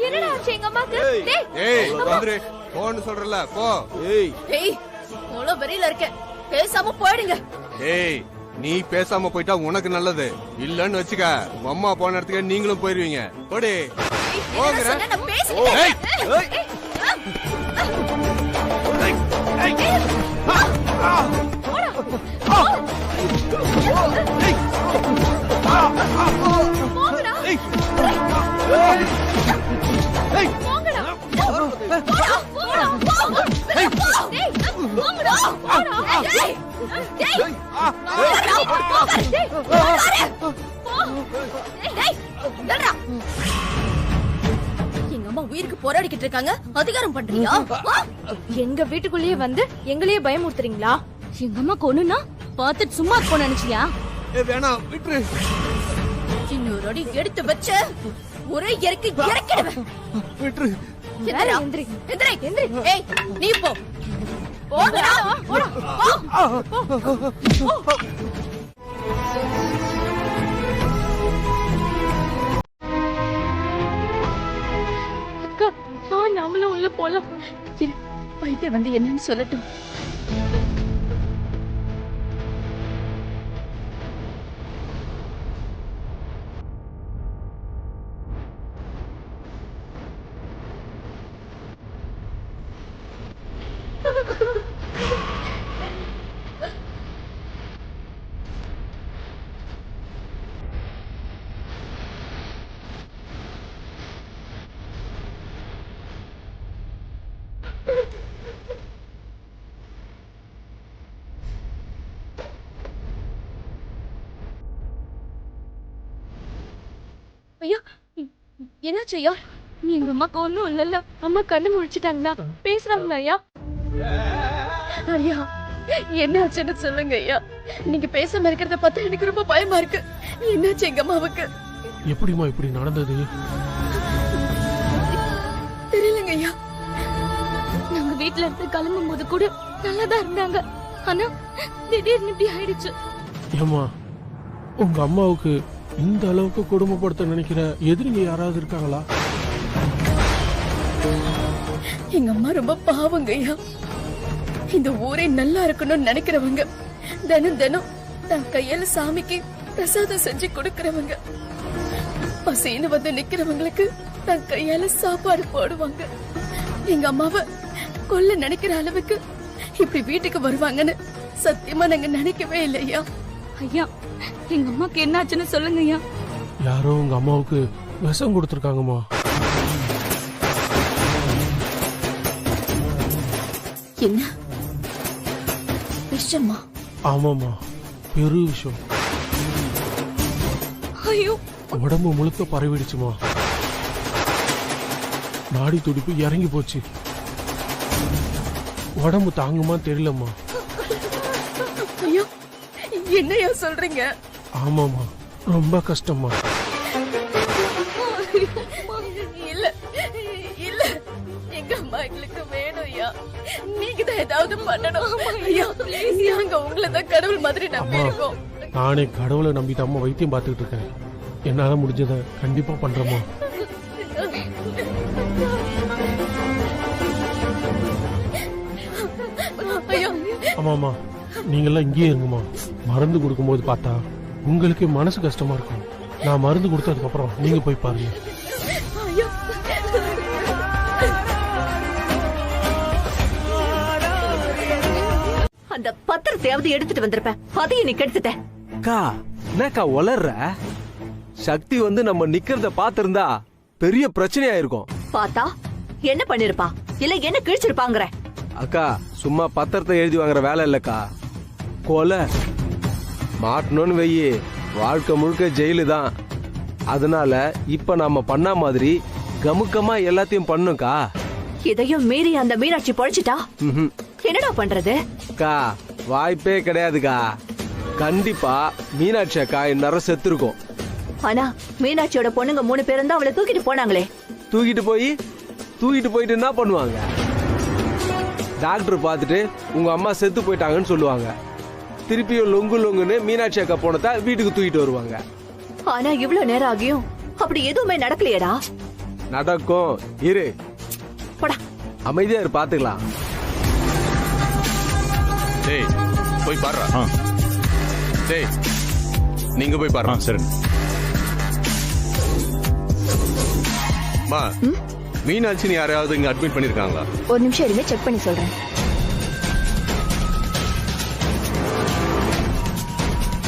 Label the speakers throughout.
Speaker 1: என்னடா ஆச்சு எங்க அம்மாக்கு?
Speaker 2: ஏய் வந்துரு போன்னு சொல்றல போ.
Speaker 1: ஏய் அவ்வளவு வெறியில இருக்க, பேசாம போயிடுங்க.
Speaker 2: ஏய் நீ பேசாம போயிட்டா உனக்கு நல்லது, இல்லன்னு வச்சுக்க அம்மா போன இடத்துக்கு நீங்களும் போயிருவீங்க. போடி போங்கற.
Speaker 1: நான் பேசிட்டேன். எங்க அம்மா உயிருக்கு போராடிக்கிட்டு இருக்காங்க, அதிகாரம் பண்றியா?
Speaker 3: எங்க வீட்டுக்குள்ளேயே வந்து எங்களையே பயமுறுத்துறீங்களா?
Speaker 1: எங்க அம்மா கொன்னுனா பாத்துட்டு சும்மா இருப்போம் நினைச்சியா?
Speaker 2: வேணாம் விட்டுரு.
Speaker 1: இன்னொரு அடி எடுத்து வச்ச ஒரே இறக்கி இறக்கிடுவேன்.
Speaker 2: விட்டுரு.
Speaker 1: எந்திரா, எந்திரி, எந்திரி, எந்திரி. ஏய் நீ போ. போடா, போடா, போ.
Speaker 3: அக்கா, நாமளும் உள்ள போலாம்.
Speaker 1: பைத்தியம் வந்து என்னன்னு சொல்லட்டும்.
Speaker 3: ஐயா, என்னாச்சு ஐயா? எங்க அம்மாக்கு ஒண்ணும் இல்லல்ல. அம்மா கண்ணு முழிச்சிட்டாங்களா? பேசுறாங்களா ஐயா? ஐயா என்னாச்சுன்னு சொல்லுங்க ஐயா. நீங்க பேசாம இருக்கிறத பார்த்தா எனக்கு ரொம்ப பயமா இருக்கு. என்னாச்சு எங்க அம்மாவுக்கு?
Speaker 4: எப்படிமா இப்படி நடந்தது?
Speaker 3: தெரியலங்க ஐயா. நாங்க வீட்டுல இருந்து கிளம்பும் போது கூட நல்லாதான் இருந்தாங்க. ஆனா திடீர்னு இப்படி ஆயிடுச்சு.
Speaker 4: ஏமா, உங்க அம்மாவுக்கு இந்த அளவுக்கு கொடுமைப்படுத்த நினைக்கிற எதிரிங்க யாராவது இருக்காங்களா?
Speaker 3: எங்க அம்மா ரொம்ப பாவங்க ஐயா. இந்த ஊரே நல்லா இருக்கணும்னு நினைக்கிறவங்க, தினம் தினம் தன் கையால சாமிக்கு பிரசாதம் செஞ்சு கொடுக்கறவங்க, பசின்னு வந்து நிக்கிறவங்களுக்கு தன் கையால சாப்பாடு போடுவாங்க. எங்க அம்மாவை கொல்ல நினைக்கிற அளவுக்கு இப்படி வீட்டுக்கு வருவாங்கன்னு சத்தியமா நாங்க நினைக்கவே இல்லையா. ஐயா, எங்க அம்மாக்கு என்னாச்சுன்னு சொல்லுங்க ஐயா.
Speaker 4: யாரோ உங்க அம்மாவுக்கு விஷம் கொடுத்துருக்காங்கம்மா.
Speaker 1: என்ன விஷமா?
Speaker 4: ஆமாமா, பெரு விஷம்.
Speaker 3: ஐயோ,
Speaker 4: உடம்பு முழுக்க பரவிடுச்சுமா. நாடி துடிப்பு இறங்கி போச்சு. உடம்பு தாங்குமா தெரியலம்மா.
Speaker 3: ஐயோ, என்னையா சொல்றீங்க?
Speaker 4: ஆமாமா, ரொம்ப கஷ்டமா.
Speaker 3: இல்ல இல்ல, எங்க அம்மா எங்களுக்கு வேணும் ஐயா. நீங்க தான் ஏதாவது பண்ணணும் ஐயா. நாங்க உங்களை தான் கடவுள் மாதிரி நம்பி
Speaker 4: அம்மா,
Speaker 3: இருக்கோம்.
Speaker 4: நானே கடவுளை நம்பிட்டு அம்மா வைத்தியம் பார்த்துக்கிட்டு இருக்கேன். என்னால முடிஞ்சதை கண்டிப்பா பண்றேம்மா.
Speaker 3: ஐயா,
Speaker 4: ஆமாமா, நீங்கெல்லாம் இங்கேயே இருங்கம்மா. மருந்து கொடுக்கும்போது பார்த்தா உங்களுக்கு மனசு கஷ்டமா இருக்கும். நான் மருந்து கொடுத்ததுக்கு அப்புறம் நீங்க போய் பாருங்க.
Speaker 3: ஐயா,
Speaker 1: அந்த பத்திரத்தையாவது எடுத்துட்டு வந்திருப்பேன், அதையும் நீ கெடுத்துட்ட.
Speaker 5: அக்கா, என்னக்கா உளர்ற? சக்தி வந்து நம்ம நிக்கிறத பாத்திருந்தா பெரிய பிரச்சனையா இருக்கும்.
Speaker 1: பார்த்தா என்ன பண்ணிருப்பா? இல்ல என்ன கிழிச்சிருப்பாங்கற?
Speaker 5: அக்கா, சும்மா பத்திரத்தை எழுதி வாங்குற வேலை இல்லக்கா, கொலை. மாட்டணும்னு வெயி, வாழ்க்கை முழுக்க ஜெயிலு தான். அதனால இப்ப நாம பண்ண மாதிரி கமுக்கமா எல்லாத்தையும் பண்ணுக்கா.
Speaker 1: இதையும் மீறி அந்த மீனாட்சி பொழைச்சிட்டா என்னடா பண்றது?
Speaker 5: அக்கா, வாய்ப்பே கிடையாதுக்கா. கண்டிப்பா மீனாட்சி அக்கா இந்நேரம் செத்துருக்கும்.
Speaker 1: ஆனா மீனாட்சியோட பொண்ணுங்க 3 பேரும் தான் அவளை தூக்கிட்டு போனாங்களே.
Speaker 5: தூக்கிட்டு போயிட்டு என்ன பண்ணுவாங்க? டாக்டர் பார்த்துட்டு உங்க அம்மா செத்து போயிட்டாங்கன்னு சொல்லுவாங்க. திருப்பியும் லொங்கு லொங்குன்னு மீனாட்சி அக்கா போனதா வீட்டுக்கு தூக்கிட்டு வருவாங்க.
Speaker 6: ஆனா இவ்ளோ நேரம் ஆகியும் அப்படி எதுவுமே நடக்கலையேடா.
Speaker 5: நடக்கும், இரு
Speaker 6: போடா.
Speaker 5: அமைதியா இரு, பாத்துக்கலாம்.
Speaker 2: டேய் போய் பாருடா. டேய் நீங்க போய் பாருங்க.
Speaker 7: சரி.
Speaker 2: மா, மீனாட்சின்னு யாரையாவது இங்க அட்மிட் பண்ணிருக்காங்களா?
Speaker 6: ஒரு நிமிஷம் இருங்க, செக் பண்ணி சொல்றேன்.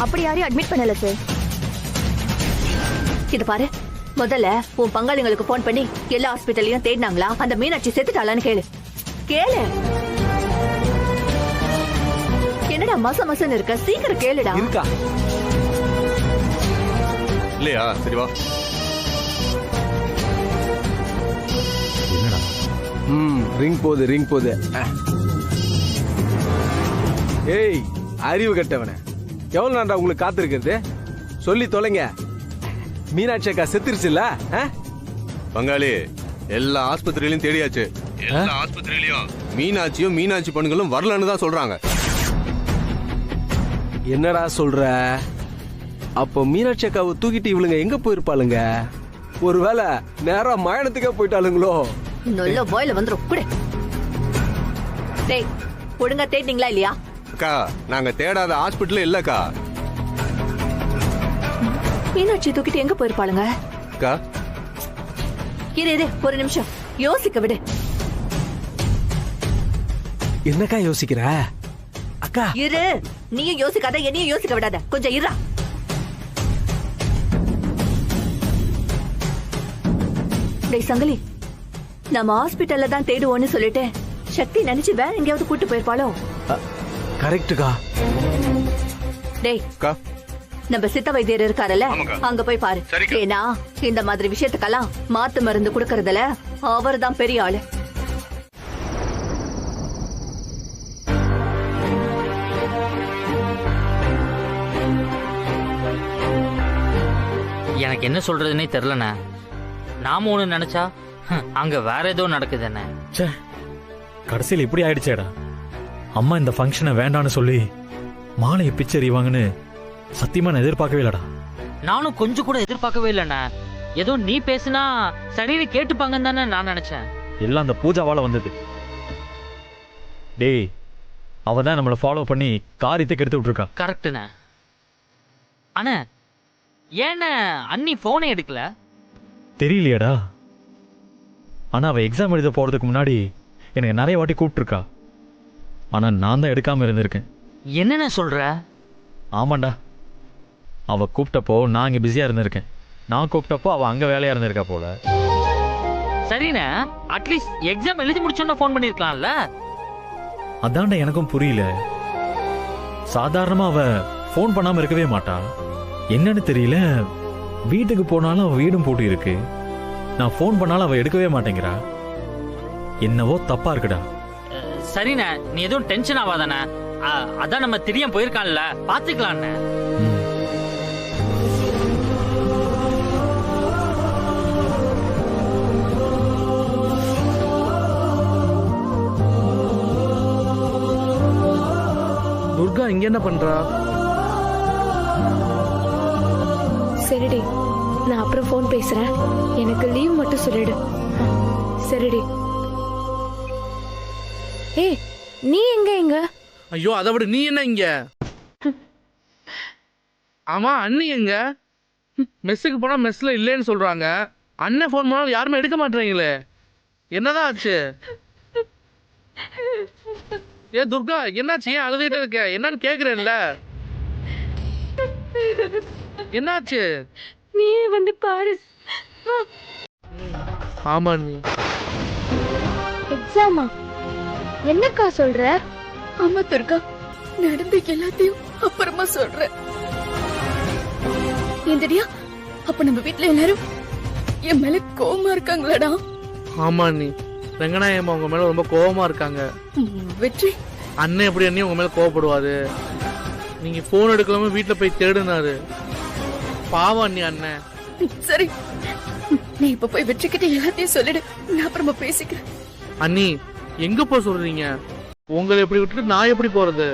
Speaker 6: அப்படி யாரையும் அட்மிட் பண்ணல சார். இது பாரு, முதல்ல உன் பங்காளிங்களுக்கு போன் பண்ணி எல்லா ஹாஸ்பிட்டல்லையும் தேடினாங்களா, அந்த மீனாட்சி செத்துட்டாளான்னு கேளு. கேளு. என்னடா மச மசன்னு இருக்க, சீக்கிரம் கேளுடா.
Speaker 5: இருக்கா
Speaker 2: இல்லையா? சரி வா.
Speaker 7: என்னடா?
Speaker 5: ரிங் போகுது. ஏய் அறிவு கட்டவனே, எவ்வளவு நான்டா உங்களுக்கு காத்திருக்கிறது? சொல்லி தொலைங்க. மீனாட்சி அக்கா செத்துருச்சுல்ல?
Speaker 2: பங்காளி, எல்லா ஆஸ்பத்திரியிலும் தேடியாச்சு. எல்லா ஆஸ்பத்திரியிலும் மீனாட்சியும் மீனாட்சி பொண்ணுங்களும் வரலன்னு தான் சொல்றாங்க.
Speaker 5: என்னடா சொல்ற? அப்போ மீனாட்சி அக்காவை தூக்கிட்டு இவளுங்க எங்க போயிருப்பாளுங்க? ஒருவேளை நேரா மயானத்துக்கே போயிட்டாளுங்களோ?
Speaker 6: நல்ல வாயில வந்துரும் கூட. டேய், ஒழுங்கா தேடினீங்களா இல்லையா?
Speaker 2: அக்கா, நாங்க தேடாத ஹாஸ்பிட்டல் இல்லக்கா.
Speaker 6: மீனாட்சி தூக்கிட்டு எங்க போயிருப்பாளுங்க?
Speaker 2: அக்கா,
Speaker 6: இரு ஒரு நிமிஷம் யோசிக்க விடு.
Speaker 5: என்னக்கா யோசிக்கிற? அக்கா
Speaker 6: இரு, நீயும் யோசிக்காத, என்னையும் யோசிக்க விடாத, கொஞ்சம் இருடா. டேய் சங்கிலி, நம்ம ஹாஸ்பிட்டல்ல தான் தேடுவோம்னு சொல்லிட்டு சக்தி நினைச்சு வேற எங்கேயாவது கூட்டு போயிருப்பாளோ?
Speaker 5: கரெக்டுக்கா.
Speaker 6: டேய்,
Speaker 2: அக்கா,
Speaker 6: நம்ம சித்த வைத்தியர் இருக்காருல்ல,
Speaker 2: ஆமாங்க.
Speaker 6: அங்க போய் பாரு.
Speaker 2: சரிக்கா.
Speaker 6: ஏன்னா இந்த மாதிரி விஷயத்துக்கெல்லாம் மாத்து மருந்து குடுக்கறதுல அவர் தான் பெரிய ஆளு.
Speaker 8: எனக்கு என்ன சொல்றதுன்னே தெரியலண்ணே. நாம ஒண்ணு நினைச்சா அங்க வேற ஏதோ நடக்குது. என்ன
Speaker 7: ச்சே, கடைசியில் இப்படி ஆயிடுச்சேடா. அம்மா இந்த ஃபங்க்ஷனை வேண்டான்னு சொல்லி மாலையை பிச்சறிவாங்கன்னு சத்தியமா நான் எதிர்பார்க்கவே இல்லடா.
Speaker 8: நானும் கொஞ்சம் கூட எதிர்பார்க்கவே இல்லைண்ணே. ஏதோ நீ பேசுனா சரின்னு கேட்டுப்பாங்கன்னு தானே நான் நினைச்சேன்.
Speaker 7: எல்லாம் அந்த பூஜாவால வந்தது. டேய், அவ தான் நம்மளை ஃபாலோ பண்ணி காரியத்தை கெடுத்து விட்டுருக்கா.
Speaker 8: கரெக்டுண்ணே. அண்ணே, ஏண்ணே அண்ணி போனே எடுக்கல?
Speaker 7: தெரியலையேடா. ஆனா அவ எக்ஸாம் எழுத போறதுக்கு முன்னாடி எனக்கு நிறைய வாட்டி கூப்பிட்டுருக்கா. ஆனா நான் தான் எடுக்காம இருந்திருக்கேன்.
Speaker 8: என்னென்ன சொல்ற?
Speaker 7: ஆமாண்டா, அவ கூப்பிட்டப்போ நான் இங்க பிஸியா இருந்திருக்கேன். நான் கூப்பிட்டப்போ அவ அங்க வேலையா இருந்திருக்கா போல.
Speaker 8: சரிண்ணே, அட்லீஸ்ட் எக்ஸாம் எழுதி முடிச்சோன்னு ஃபோன் பண்ணிருக்கலாம்ல.
Speaker 7: அதான்டா எனக்கும் புரியல. சாதாரணமா அவ ஃபோன் பண்ணாம இருக்கவே மாட்டா. என்னன்னு தெரியல, வீட்டுக்கு போனாலும் அவ வீடும் போட்டு இருக்கு. நான் ஃபோன் பண்ணாலும் அவ எடுக்கவே மாட்டேங்கிறா. என்னவோ தப்பா இருக்குடா.
Speaker 8: சரிண்ணே, நீ எதுவும் டென்ஷன் ஆகாதானே. அதான் நம்ம திடீர்னு போயிருக்கான்ல, பாத்துக்கலாம்ண்ணே.
Speaker 9: துர்கா இங்க என்ன பண்றா?
Speaker 3: சரிடி, நான் அப்புறம் ஃபோன் பேசுறேன். எனக்கு லீவ் மட்டும் சொல்லிடு. சரிடி. ஏய், நீ எங்க?
Speaker 9: ஐயோ, அதை விட நீ என்ன இங்க? ஆமா, அண்ணி எங்க? மெஸ்ஸுக்கு போனா மெஸ்ல இல்லைன்னு சொல்றாங்க. அண்ணன் ஃபோன் பண்ணாலும் யாருமே எடுக்க மாட்டேறீங்களே, என்னதான் ஆச்சு? ஏ துர்கா, என்னாச்சு? ஏன் அழுதுகிட்டு இருக்க? என்னன்னு கேக்குறேன்ல. என்னாச்சு?
Speaker 3: நீ வந்து பாரு.
Speaker 9: ஆமா நீ
Speaker 3: எக்ஸாமா? என்னக்கா சொல்ற? ஆமா துர்கா, நடந்த எல்லாத்தையும் அப்புறமா சொல்றேன். ஏந்திரியா, அப்ப நம்ம வீட்டுல எல்லாரும் என் மேல கோவமா இருக்காங்களாடா?
Speaker 9: ஆமா நீ ரெங்கநாயம்மா உங்க மேல ரொம்ப கோவமா இருக்காங்க.
Speaker 3: வெற்றி,
Speaker 9: அண்ணன் எப்படி அண்ணி உங்க மேல கோவப்படுவாரு? நீங்க போன் எடுக்கலாம வீட்டுல போய் தேடுனாரு. பாவம் அண்ணி அண்ணன்.
Speaker 3: சரி, நீ இப்ப போய் வெற்றிக்கிட்ட எல்லாத்தையும் சொல்லிடு. நான் அப்புறமா பேசிக்கிறேன்.
Speaker 9: அண்ணி எங்க போய் சொல்றீங்க? உங்களை எப்படி விட்டுட்டு நான் எப்படி போறது?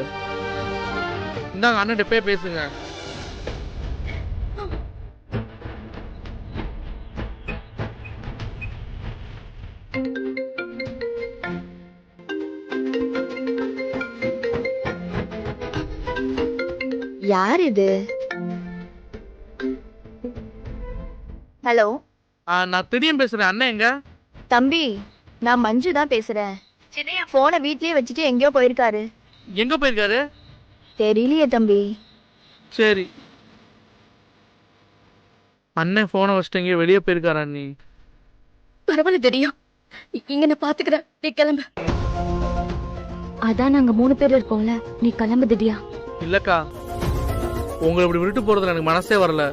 Speaker 9: இந்தாங்க அண்ணன் போய் பேசுங்க.
Speaker 1: யார் இது? ஹலோ,
Speaker 9: நான் திடீர்னு பேசுறேன். அண்ணன் எங்க?
Speaker 1: தம்பி, நான் மஞ்சு தான் பேசுறேன். சின்னையா போனை வீட்லயே வச்சுட்டு எங்கேயோ போயிருக்காரு.
Speaker 9: எங்க போயிருக்காரு?
Speaker 1: தெரியலையே தம்பி.
Speaker 9: சரி, அண்ணன் போனை வச்சுட்டு எங்கேயோ வெளியே போயிருக்காரா? நீ
Speaker 3: பரவாயில்ல தெரியும், இங்க நான் பாத்துக்கிறேன், நீ கிளம்பு.
Speaker 1: அதான் நாங்க 3 பேர் இருக்கோம்ல, நீ கிளம்பு திவ்யா.
Speaker 9: இல்லக்கா, உங்களை இப்படி விட்டு போறதுல எனக்கு மனசே வரல.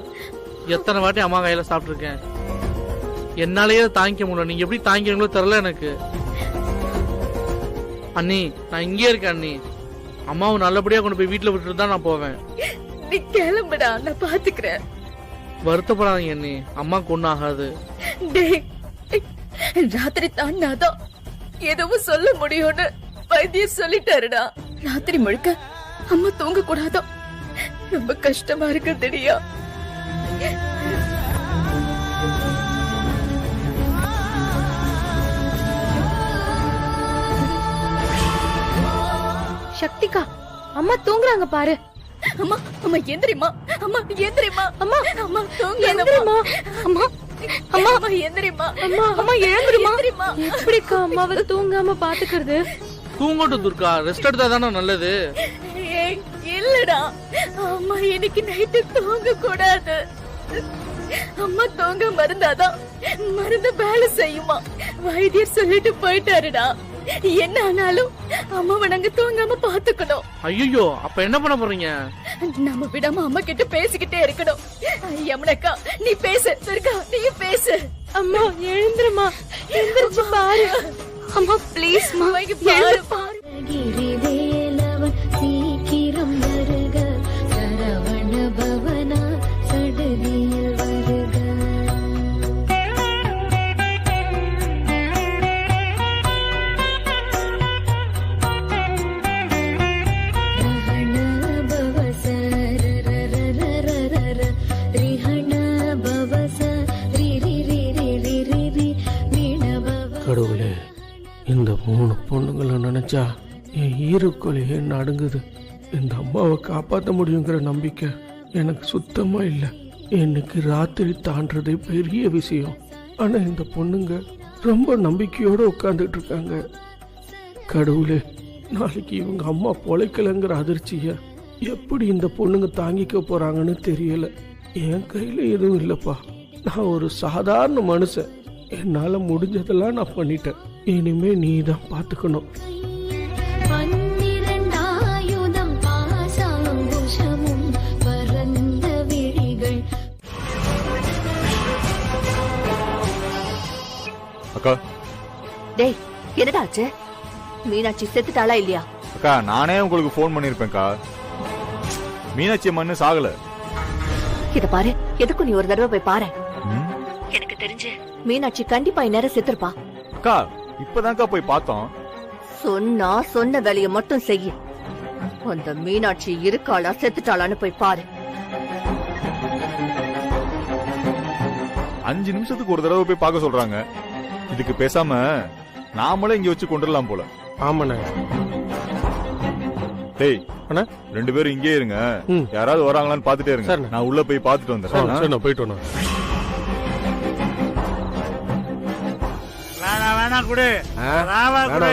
Speaker 9: எத்தனை வாட்டி அம்மா கையில சாப்பிட்டுருக்கேன், என்னாலேயே தாங்கிக்க முடியல. நீங்க எப்படி தாங்கிக்கிறீங்களோ தெரியல எனக்கு. அண்ணி, நான் இங்கே இருக்கேன் அண்ணி. அம்மாவை நல்லபடியா கொண்டு போய் வீட்டுல விட்டுட்டு தான் நான் போவேன்.
Speaker 3: நீ கிளம்புடா, நான் பாத்துக்கிறேன்.
Speaker 9: வருத்தப்படாதீங்க அண்ணி, அம்மாக்கு ஒன்னும் ஆகாது.
Speaker 3: டேய், ராத்திரி தாண்டாதான் எதுவும் சொல்ல முடியும்னு வைத்தியர் சொல்லிட்டாருடா. ராத்திரி முழுக்க அம்மா தூங்க கூடாதோ, ரொம்ப கஷ்டமா இருக்கு தெரியா.
Speaker 1: சக்திகா, அம்மா தூங்குறாங்க பாரு.
Speaker 3: அம்மா, அம்மா எந்திரிமா, அம்மா எந்திரிமா,
Speaker 1: அம்மா,
Speaker 3: அம்மா தூங்க
Speaker 1: எந்திரிமா. அம்மா, அம்மா,
Speaker 3: அம்மா எந்திரிமா,
Speaker 1: அம்மா, அம்மா எழுந்திரிமா.
Speaker 3: எந்திரிமா.
Speaker 1: எப்படிக்கா அம்மாவை தூங்காம பாத்துக்கிறது?
Speaker 9: தூங்கட்டும் துர்கா, ரெஸ்ட் எடுத்தா தானே நல்லது.
Speaker 3: ஏய், இல்லடா, அம்மா இன்னைக்கு நைட்டு தூங்க கூடாது. அம்மா தூங்க மருந்தாதான் மருந்து வேலை செய்யுமா, வைத்தியர் சொல்லிட்டு போயிட்டாருடா. என்ன ஆனாலும் அம்மாவை நாங்க தூங்காம பாத்துக்கணும்.
Speaker 9: ஐயோ, அப்ப என்ன பண்ண போறீங்க?
Speaker 3: நம்ம விடாம அம்மா கிட்ட பேசிக்கிட்டே இருக்கணும். யமுனக்கா, நீ பேசு. இருக்கா, நீ பேசு.
Speaker 1: அம்மா எழுந்திருமா, எந்திரிச்சு பாரு. அம்மா ப்ளீஸ் மா,
Speaker 3: பாரு பாரு.
Speaker 1: சீக்கிரம் வருக, சரவண பவனா சடுதியில் வருக.
Speaker 4: கடவுளே, இந்த 3 பொண்ணுங்களை நினைச்சா என் ஈருக்குள்ளேயே நடுங்குது. இந்த அம்மாவை காப்பாற்ற முடியுங்கிற நம்பிக்கை எனக்கு சுத்தமா இல்லை. இன்னைக்கு ராத்திரி தாண்டதே பெரிய விஷயம். ஆனா இந்த பொண்ணுங்க ரொம்ப நம்பிக்கையோட உட்காந்துட்டு இருக்காங்க. கடவுளே, நாளைக்கு இவங்க அம்மா பொழைக்கலைங்கிற அதிர்ச்சிய எப்படி இந்த பொண்ணுங்க தாங்கிக்க போறாங்கன்னு தெரியல. என் கையில எதுவும் இல்லப்பா. நான் ஒரு சாதாரண மனுஷன். என்னால முடிஞ்சதெல்லாம் நான் பண்ணிட்டேன். இனிமே நீ தான் பாத்துக்கணும்.
Speaker 10: அக்கா,
Speaker 6: டேய், என்னடாச்சு? மீனாட்சி செத்துட்டாளா இல்லையா?
Speaker 10: அக்கா, நானே உங்களுக்கு போன் பண்ணிருப்பேன்க்கா. மீனாட்சி மண்ணு சாகல.
Speaker 6: இத பாரு, எதுக்கும் நீ ஒரு தடவை போய் பாரு. எனக்கு தெரிஞ்சு மீனாட்சி கண்டிப்பா இந்நேரம் செத்துருப்பா.
Speaker 10: அக்கா, இப்பதான்க்கா போய் பார்த்தோம்.
Speaker 6: சொன்னா சொன்ன வேலையை மட்டும் செய்ய. அந்த மீனாட்சி இருக்காளா செத்துட்டாளான்னு போய் பாரு.
Speaker 10: 5 நிமிஷத்துக்கு ஒரு தடவை போய் பார்க்க சொல்றாங்க. இதுக்கு பேசாம நாமளே இங்க வச்சு கொண்டுடலாம் போல.
Speaker 4: ஆமாண்ணே.
Speaker 10: டேய்
Speaker 4: அண்ணா,
Speaker 10: 2 பேரும் இங்கே இருங்க. யாராவது வராங்களான்னு பாத்துட்டே இருங்க. நான் உள்ள போய் பாத்துட்டு வந்துடுறேன்.
Speaker 4: நான் போயிட்டு வரேன்.
Speaker 9: வேணாம் குடு.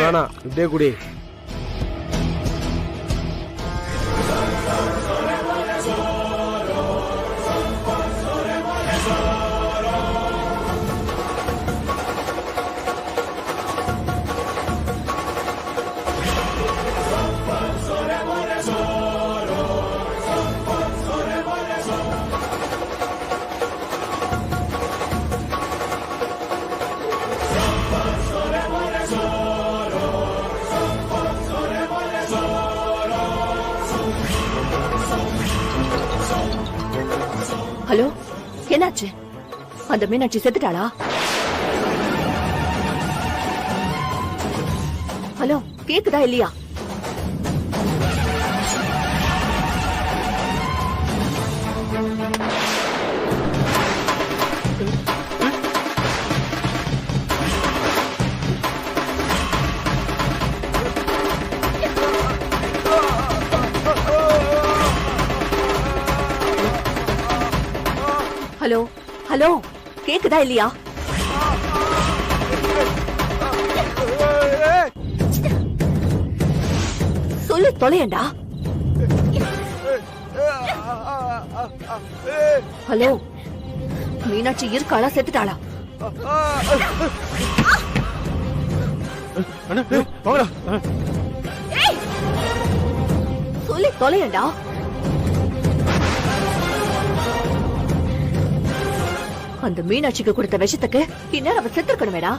Speaker 5: வேணாம், இப்படியே குடி.
Speaker 6: ஹலோ, என்னாச்சு? அந்த மீனாட்சி செத்துட்டாளா? ஹலோ, கேக்குதா இல்லையா? ஹலோ ஹலோ, கேக்குதா இல்லையா? சொல்லி தொலையண்டா. ஹலோ, மீனாட்சி இருக்காளா செத்துட்டாளா? சொல்லி தொலையண்டா. அந்த மீனாட்சிக்கு கொடுத்த விஷத்துக்கு இந்நேரம் அவ செத்துருக்கணுமேடா.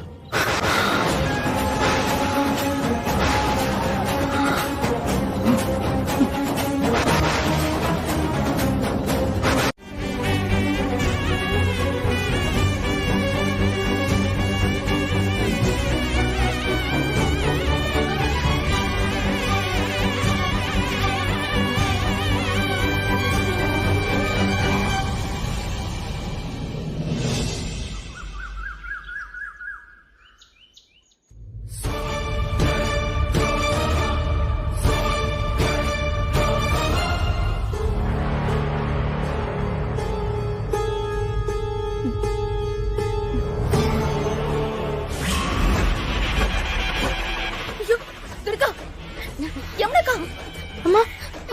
Speaker 1: அம்மா,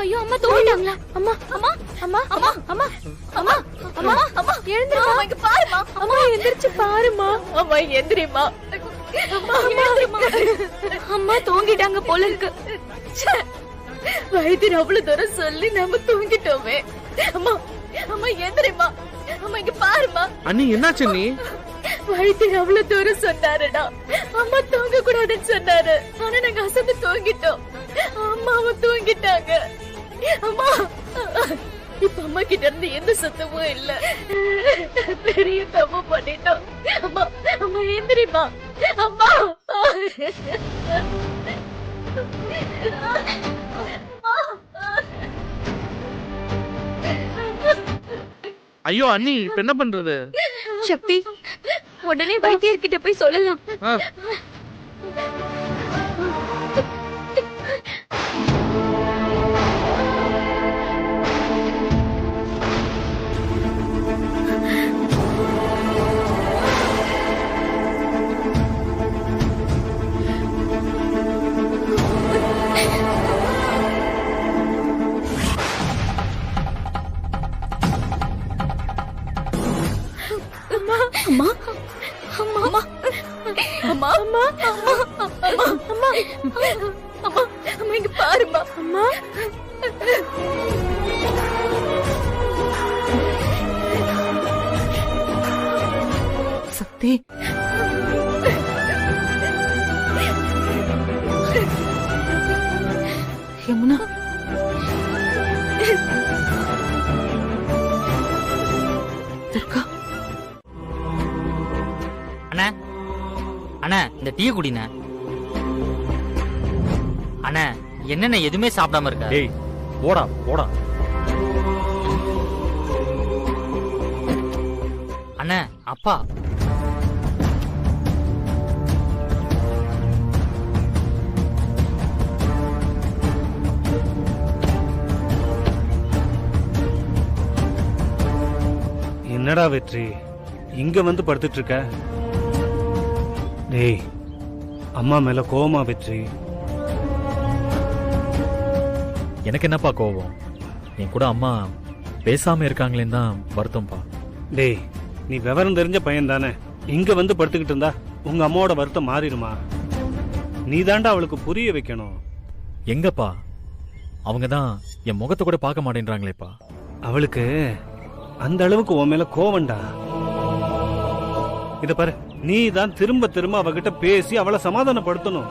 Speaker 1: ஐயோ அம்மா தூங்கிட்டாங்களா? அம்மா அம்மா அம்மா அம்மா அம்மா அம்மா அம்மா அம்மா எழுந்திருமா, இங்க பாருமா. அம்மா எந்திரிச்சு பாருமா. அம்மா எந்திரிமா. அம்மா எந்திரிமா. அம்மா தூங்கிட்டாங்க போல இருக்கு. வைத்தியர் அவ்வளவு தூரம் சொல்லி நம்ம தூங்கிட்டோமே. அம்மா அம்மா எந்திரிமா. அம்மா இங்க பாருமா.
Speaker 9: அண்ணி என்னாச்சு நீ?
Speaker 1: வைத்தியர் அவ்வளவு தூரம் சொன்னாருடா. அம்மா தூங்க கூடாதுன்னு சொன்னாரு. ஆனா நாங்க அசந்து தூங்கிட்டோம். அம்மாவும் தூங்கிட்டாங்க. அம்மா, இப்ப அம்மா கிட்ட இருந்து எந்த சத்தமும் இல்ல. பெரிய தப்பு பண்ணிட்டோம். அம்மா அம்மா எந்திரிமா. அம்மா
Speaker 9: ஐயோ அண்ணி, இப்ப என்ன பண்றது?
Speaker 1: சக்தி, உடனே வைத்தியர்கிட்ட போய் சொல்லலாம். அம்மா அம்மா அம்மா அம்மா அம்மா அம்மா அம்மா அம்மா அம்மா இங்க பாருமா. அம்மா
Speaker 3: சக்தி, யமுனா, துர்கா.
Speaker 8: அண்ணா அண்ணா, இந்த டீ குடிண்ணே. அண்ணா, என்னென்ன எதுவுமே சாப்பிடாம இருக்க?
Speaker 7: ஏய் போடா போடா.
Speaker 8: அண்ணா, அப்பா.
Speaker 11: என்னடா வெற்றி, இங்க வந்து படுத்துட்டு இருக்க? டேய், அம்மா மேல கோவமா வெற்றி?
Speaker 7: எனக்கு என்னப்பா கோவம்? என் கூட அம்மா பேசாம இருக்காங்களேன்னு தான் வருத்தம்ப்பா.
Speaker 11: டேய், நீ விவரம் தெரிஞ்ச பையன் தானே. இங்க வந்து படுத்துக்கிட்டு இருந்தா உங்க அம்மாவோட வருத்தம் மாறிடுமா? நீ தாண்டா அவளுக்கு புரிய வைக்கணும்.
Speaker 7: எங்கப்பா, அவங்க தான் என் முகத்தை கூட பார்க்க மாட்டேன்றாங்களேப்பா.
Speaker 11: அவளுக்கு அந்த அளவுக்கு உன் மேல கோவம்டா. இத பாரு, நீ தான் திரும்ப திரும்ப அவகிட்ட பேசி அவளை சமாதானப்படுத்தணும்.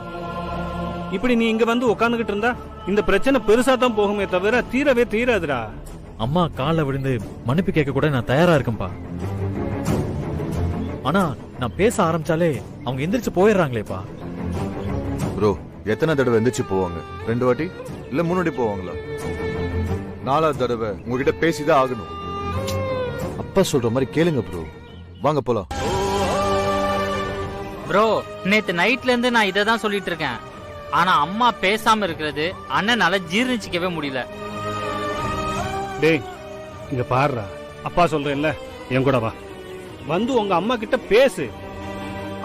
Speaker 11: இப்படி நீ இங்க வந்து உட்காந்துக்கிட்டு இருந்தா இந்த பிரச்சனை பெருசா தான் போகுமே தவிர தீரவே தீராதுடா.
Speaker 7: அம்மா காலில் விழுந்து மன்னிப்பு கேட்க கூட நான் தயாரா இருக்கேன்ப்பா. ஆனா நான் பேச ஆரம்பிச்சாலே அவங்க எந்திரிச்சு போயிடுறாங்களேப்பா.
Speaker 10: ப்ரோ, எத்தனை தடவை எந்திரிச்சு போவாங்க? 2 வாட்டி இல்ல 3 வாட்டி போவாங்களா? 4வது தடவை உங்ககிட்ட பேசிதான் ஆகணும். அப்பா சொல்ற மாதிரி கேளுங்க ப்ரோ. வாங்க போலாம்.
Speaker 8: ப்ரோ, நேத்து நைட்ல இருந்து நான் இதை தான் சொல்லிட்டு இருக்கேன். ஆனா அம்மா பேசாம இருக்கிறது அண்ணனால ஜீர்ணிச்சிக்கவே முடியல.
Speaker 11: டேய், இங்க பாருடா, அப்பா சொல்றேன்ல, என் கூட வா. வந்து உங்க அம்மா கிட்ட பேசு.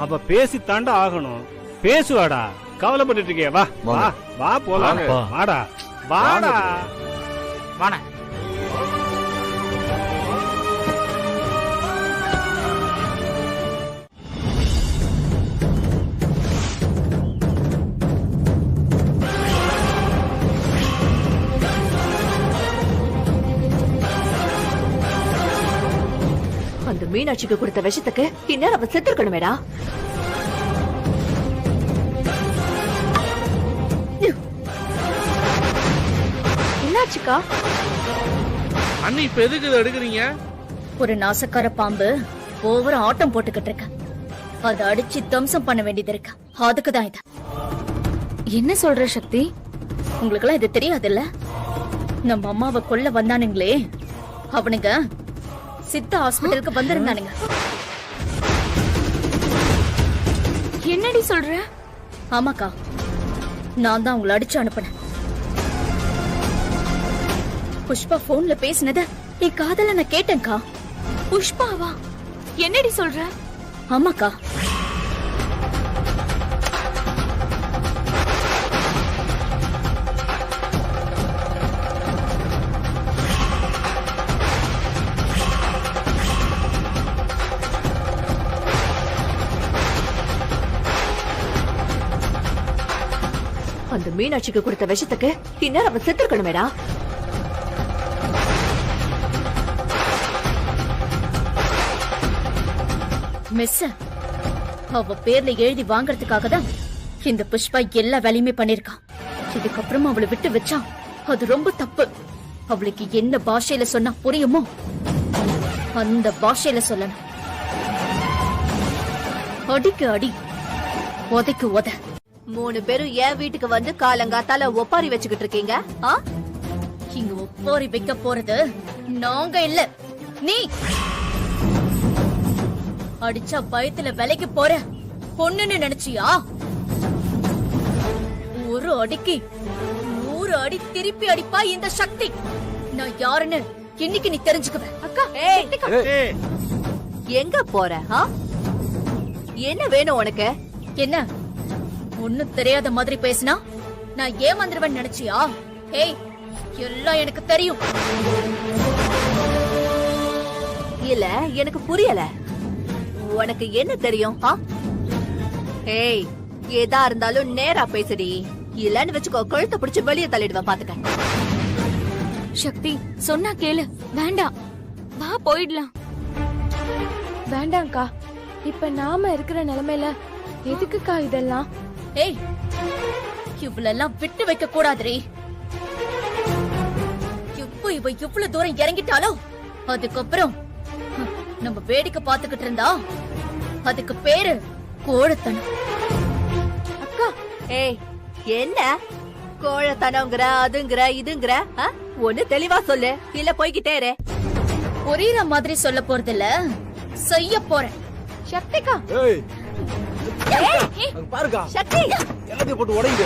Speaker 11: அவ பேசி தாண்டா ஆகணும். பேசுவாடா. கவலைப்பட்டு இருக்கே. வா வா வா போலாம். வாடா வாடா
Speaker 8: வாடா.
Speaker 6: அந்த மீனாட்சிக்கு கொடுத்த விஷத்துக்கு இந்நேரம் அவ செத்துருக்கணுமேடா. என்னாச்சுக்கா?
Speaker 9: அண்ணி இப்ப எதுக்கு இதை எடுக்கிறீங்க?
Speaker 1: ஒரு நாசக்கார பாம்பு ஒவ்வொரு ஆட்டம் போட்டுக்கிட்டு இருக்க, அதை அடிச்சு தம்சம் பண்ண வேண்டியது இருக்கு. அதுக்குதான் இது. என்ன சொல்ற சக்தி? உங்களுக்கெல்லாம் இது தெரியாதுல்ல? நம்ம அம்மாவை கொல்ல வந்தானுங்களே, அவனுங்க சித்த ஹாஸ்பிட்டலுக்கு வந்திருந்தானுங்க. என்னடி சொல்ற? ஆமாக்கா, நான் தான் உங்களை அடிச்சு அனுப்பினேன். புஷ்பா போன்ல பேசினத என் காதல நான் கேட்டேன்க்கா. புஷ்பாவா? என்னடி சொல்ற? ஆமாக்கா.
Speaker 6: அந்த மீனாட்சிக்கு கொடுத்த விஷத்துக்கு இந்நேரம் அவ செத்துருக்கணுமேடா.
Speaker 1: மிஸ், அவ பேர்ல எழுதி வாங்கறதுக்காக தான் இந்த புஷ்பா எல்லா வேலையுமே பண்ணிருக்கான். இதுக்கப்புறமா அவளை விட்டு வச்சா அது ரொம்ப தப்பு. அவளுக்கு என்ன பாஷையில சொன்னா புரியுமோ அந்த பாஷையில சொல்லணும். அடிக்கு அடி, உதைக்கு உத.
Speaker 6: 3 பேரும் என் வீட்டுக்கு வந்து காலங்காத்தால ஒப்பாரி வச்சுக்கிட்டு இருக்கீங்க.
Speaker 1: இங்க ஒப்பாரி வைக்க போறது நாங்க இல்ல, நீ. அடிச்சா பயத்துல விலைக்கு போற பொண்ணுன்னு நினைச்சியா? ஒரு அடிக்கு 100 அடி திருப்பி அடிப்பா இந்த சக்தி. நான் யாருன்னு இன்னைக்கு நீ தெரிஞ்சுக்குவ. அக்கா,
Speaker 6: எங்க போற? என்ன வேணும் உனக்கு?
Speaker 1: என்ன ஒண்ணும் தெரியாத மாதிரி பேசினா நான் ஏமாந்துருவேன் நினைச்சியா? ஏய், எல்லாம் எனக்கு தெரியும்.
Speaker 6: இல்ல, எனக்கு புரியல. உனக்கு என்ன தெரியும்? ஏய், ஏதா இருந்தாலும் நேரா பேசுடி. இல்லன்னு வச்சுக்கோ, கழுத்தை பிடிச்சு வெளியே தள்ளிடுவேன். பாத்துக்க.
Speaker 1: சக்தி, சொன்னா கேளு. வேண்டாம், வா போயிடலாம்.
Speaker 3: வேண்டாம்க்கா, இப்ப நாம இருக்கிற நிலைமையில எதுக்குக்கா இதெல்லாம்?
Speaker 1: ஏய், இவ்வளெல்லாம் விட்டு வைக்க கூடாதுரி. இப்போ இவ இவ்வளவு தூரம் இறங்கிட்டாலோ அதுக்கப்புறம் நம்ம வேடிக்கை பார்த்துக்கிட்டு இருந்தா அதுக்கு பேரு கோழத்தனம்.
Speaker 6: அக்கா, ஏய், என்ன கோழத்தனங்கிற அதுங்கிற இதுங்கிற? ஒண்ணு தெளிவா சொல்லு, இல்ல போய்கிட்டே இரு.
Speaker 1: புரியுற மாதிரி சொல்ல போறது இல்ல, செய்ய போறேன்.
Speaker 3: சக்திக்கா,
Speaker 5: பாருக்கா,
Speaker 6: சக்தி
Speaker 5: எல்லாத்தையும் போட்டு உடைங்க.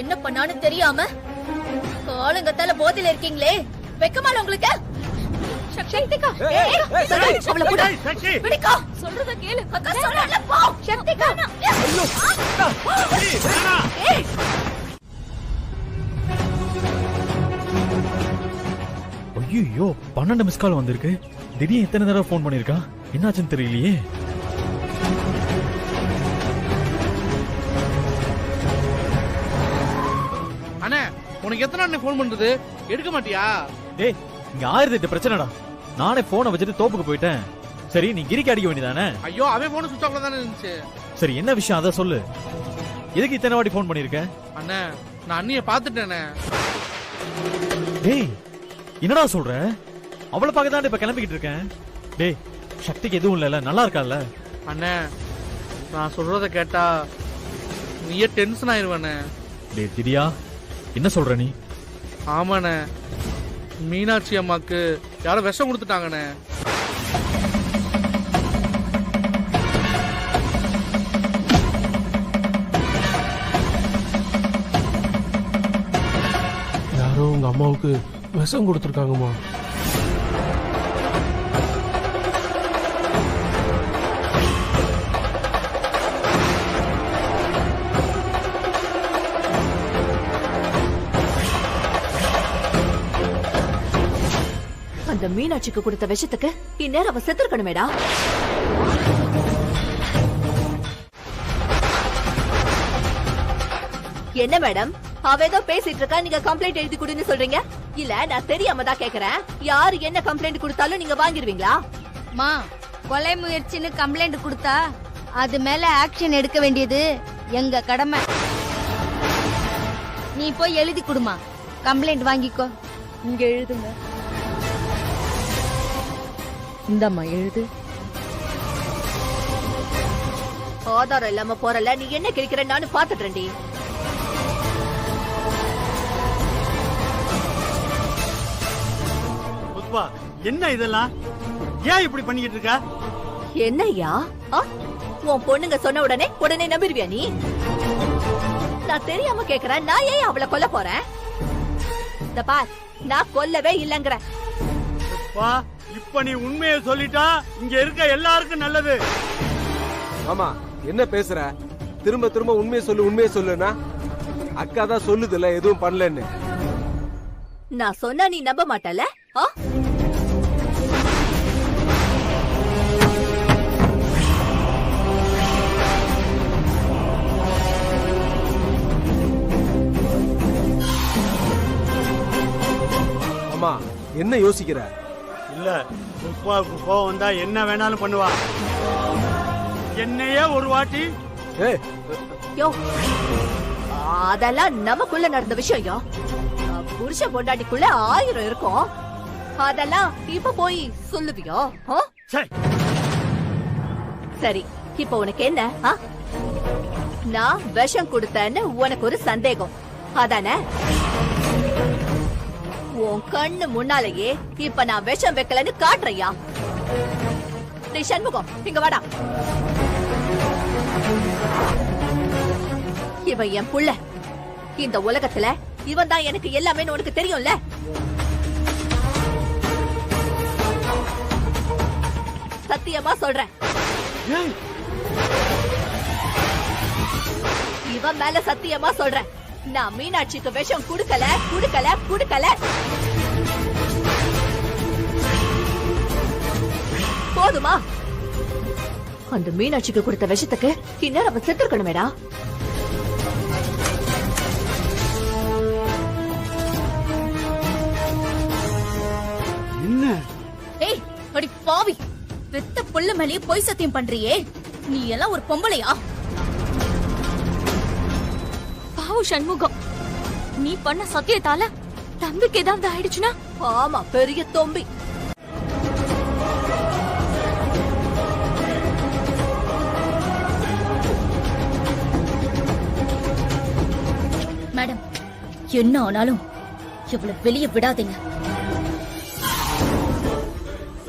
Speaker 1: என்ன பண்ணான்னு தெரியாம காலங்கத்தால போதையில இருக்கீங்களே, வெக்கமால உங்களுக்கு? சொல்றத கேளு. அக்கா சொல்றல போ. சக்திகா,
Speaker 7: ஐயோ, 12 மிஸ் கால் வந்திருக்கு. திடீர்னு எத்தனை தடவை போன் பண்ணிருக்கா? என்னாச்சுன்னு தெரியலையே.
Speaker 9: அண்ணே, உனக்கு எத்தனை அண்ணே போன் பண்றது? எடுக்க மாட்டியா?
Speaker 7: டேய், இங்க 1008 பிரச்சனைடா. நானே போனை வச்சுட்டு தோப்புக்கு போயிட்டேன். சரி, நீ கிரிக்கு அடிக்க வேண்டியதானே?
Speaker 9: ஐயோ, அவன் போன் சுவிட்ச் ஆஃப்ல தானே இருந்துச்சு.
Speaker 7: சரி, என்ன விஷயம் அத சொல்லு. எதுக்கு இத்தனை வாட்டி போன் பண்ணிருக்க?
Speaker 9: அண்ணே, நான் அண்ணிய பாத்துட்டேனே.
Speaker 7: டேய், என்னடா சொல்ற? அவளை பார்க்க தான் இப்ப கிளம்பிக்கிட்டு இருக்கேன். டேய், சக்திக்கு எதுவும் இல்லைல்ல, நல்லா இருக்கால?
Speaker 9: அண்ணே, நான் சொல்றத கேட்டா நீயே டென்ஷன் ஆயிருவானே.
Speaker 7: டேய் திடியா, என்ன சொல்ற நீ?
Speaker 9: ஆமாண்ணே, மீனாட்சி அம்மாக்கு யாரோ விஷம் கொடுத்துட்டாங்கண்ணே.
Speaker 4: அம்மாவுக்கு விஷம் கொடுத்துருக்காங்கம்மா.
Speaker 6: அந்த மீனாட்சிக்கு கொடுத்த விஷத்துக்கு இந்நேரம் அவ செத்துருக்கணுமேடா. என்ன மேடம், அவ ஏதோ பேசிட்டு இருக்கா, நீங்க கம்ப்ளைண்ட் எழுதி கொடுன்னு சொல்றீங்க? இல்ல நான் தெரியாம தான் கேக்குறேன், யாரு என்ன கம்ப்ளைண்ட் கொடுத்தாலும் நீங்க வாங்கிடுவீங்களா?
Speaker 12: மா, கொலை முயற்சின்னு கம்ப்ளைண்ட் கொடுத்தா அது மேல ஆக்ஷன் எடுக்க வேண்டியது எங்க கடமை. நீ போய் எழுதி கொடுமா, கம்ப்ளைண்ட் வாங்கிக்கோ.
Speaker 1: இங்க எழுதுங்க. இந்தம்மா எழுது.
Speaker 6: ஆதாரம் இல்லாம போறல, நீ என்ன கேட்கிற நானும் பாத்துட்டேன்டி.
Speaker 11: என்ன இதெல்லாம்? ஏன் இப்படி பண்ணிக்கிட்டு இருக்க?
Speaker 6: என்னய்யா, உன் பொண்ணுங்க சொன்ன உடனே நம்பிடுவியா நீ? நான் தெரியாம கேக்குறேன், நான் ஏன் அவளை கொல்ல போறேன்? இந்த பார், நான் கொல்லவே இல்லங்கற.
Speaker 11: இப்ப நீ உண்மையை சொல்லிட்டா இங்க இருக்க எல்லாருக்கும் நல்லது.
Speaker 5: ஆமா, என்ன பேசுற? திரும்ப திரும்ப உண்மையை சொல்லுன்னா அக்கா தான் சொல்லுதுல எதுவும் பண்ணலன்னு.
Speaker 6: நான் சொன்னா நீ நம்ப மாட்டல?
Speaker 5: அம்மா, என்ன யோசிக்கிற?
Speaker 11: இல்ல, உப்பாவுக்கு கோவம் வந்தா என்ன வேணாலும் பண்ணுவா. என்னையே ஒரு வாட்டி
Speaker 6: அதெல்லாம் நமக்குள்ள நடந்த விஷயம். புருஷ பொண்டாட்டிக்குள்ள 1000 இருக்கும். அதெல்லாம் இப்ப போய் சொல்லுவியோ? சரி, இப்ப உனக்கு என்ன? நான் விஷம் கொடுத்தேன்னு உனக்கு ஒரு சந்தேகம் அதானே? உன் கண்ணு முன்னாலேயே இப்ப நான் விஷம் வைக்கலன்னு காட்டுறையா? சண்முகம், இங்க வாடா. இவன் என் புள்ள. இந்த உலகத்துல இவன் தான் எனக்கு எல்லாமே உனக்கு தெரியும்ல. சத்தியமா சொல்றேன், இவன் மேல சத்தியமா சொல்றேன், நான் மீனாட்சிக்கு விஷம் குடுக்கல. போதுமா? அந்த மீனாட்சிக்கு கொடுத்த விஷத்துக்கு இந்நேரம் அவன் செத்துருக்கணுமேடா.
Speaker 11: என்ன?
Speaker 3: ஏய், அடி பாவி, பெத்த புள்ள மேலேயே பொய் சத்தியம் பண்றியே, நீ எல்லாம் ஒரு பொம்பளையா?
Speaker 1: பாவு சண்முகம், நீ பண்ண சத்தியத்தால தம்பிக்கு ஏதாவது ஆயிடுச்சுன்னா?
Speaker 6: ஆமா, பெரிய தொம்பி.
Speaker 3: மேடம், என்ன ஆனாலும் இவ்வளவு வெளியே விடாதீங்க.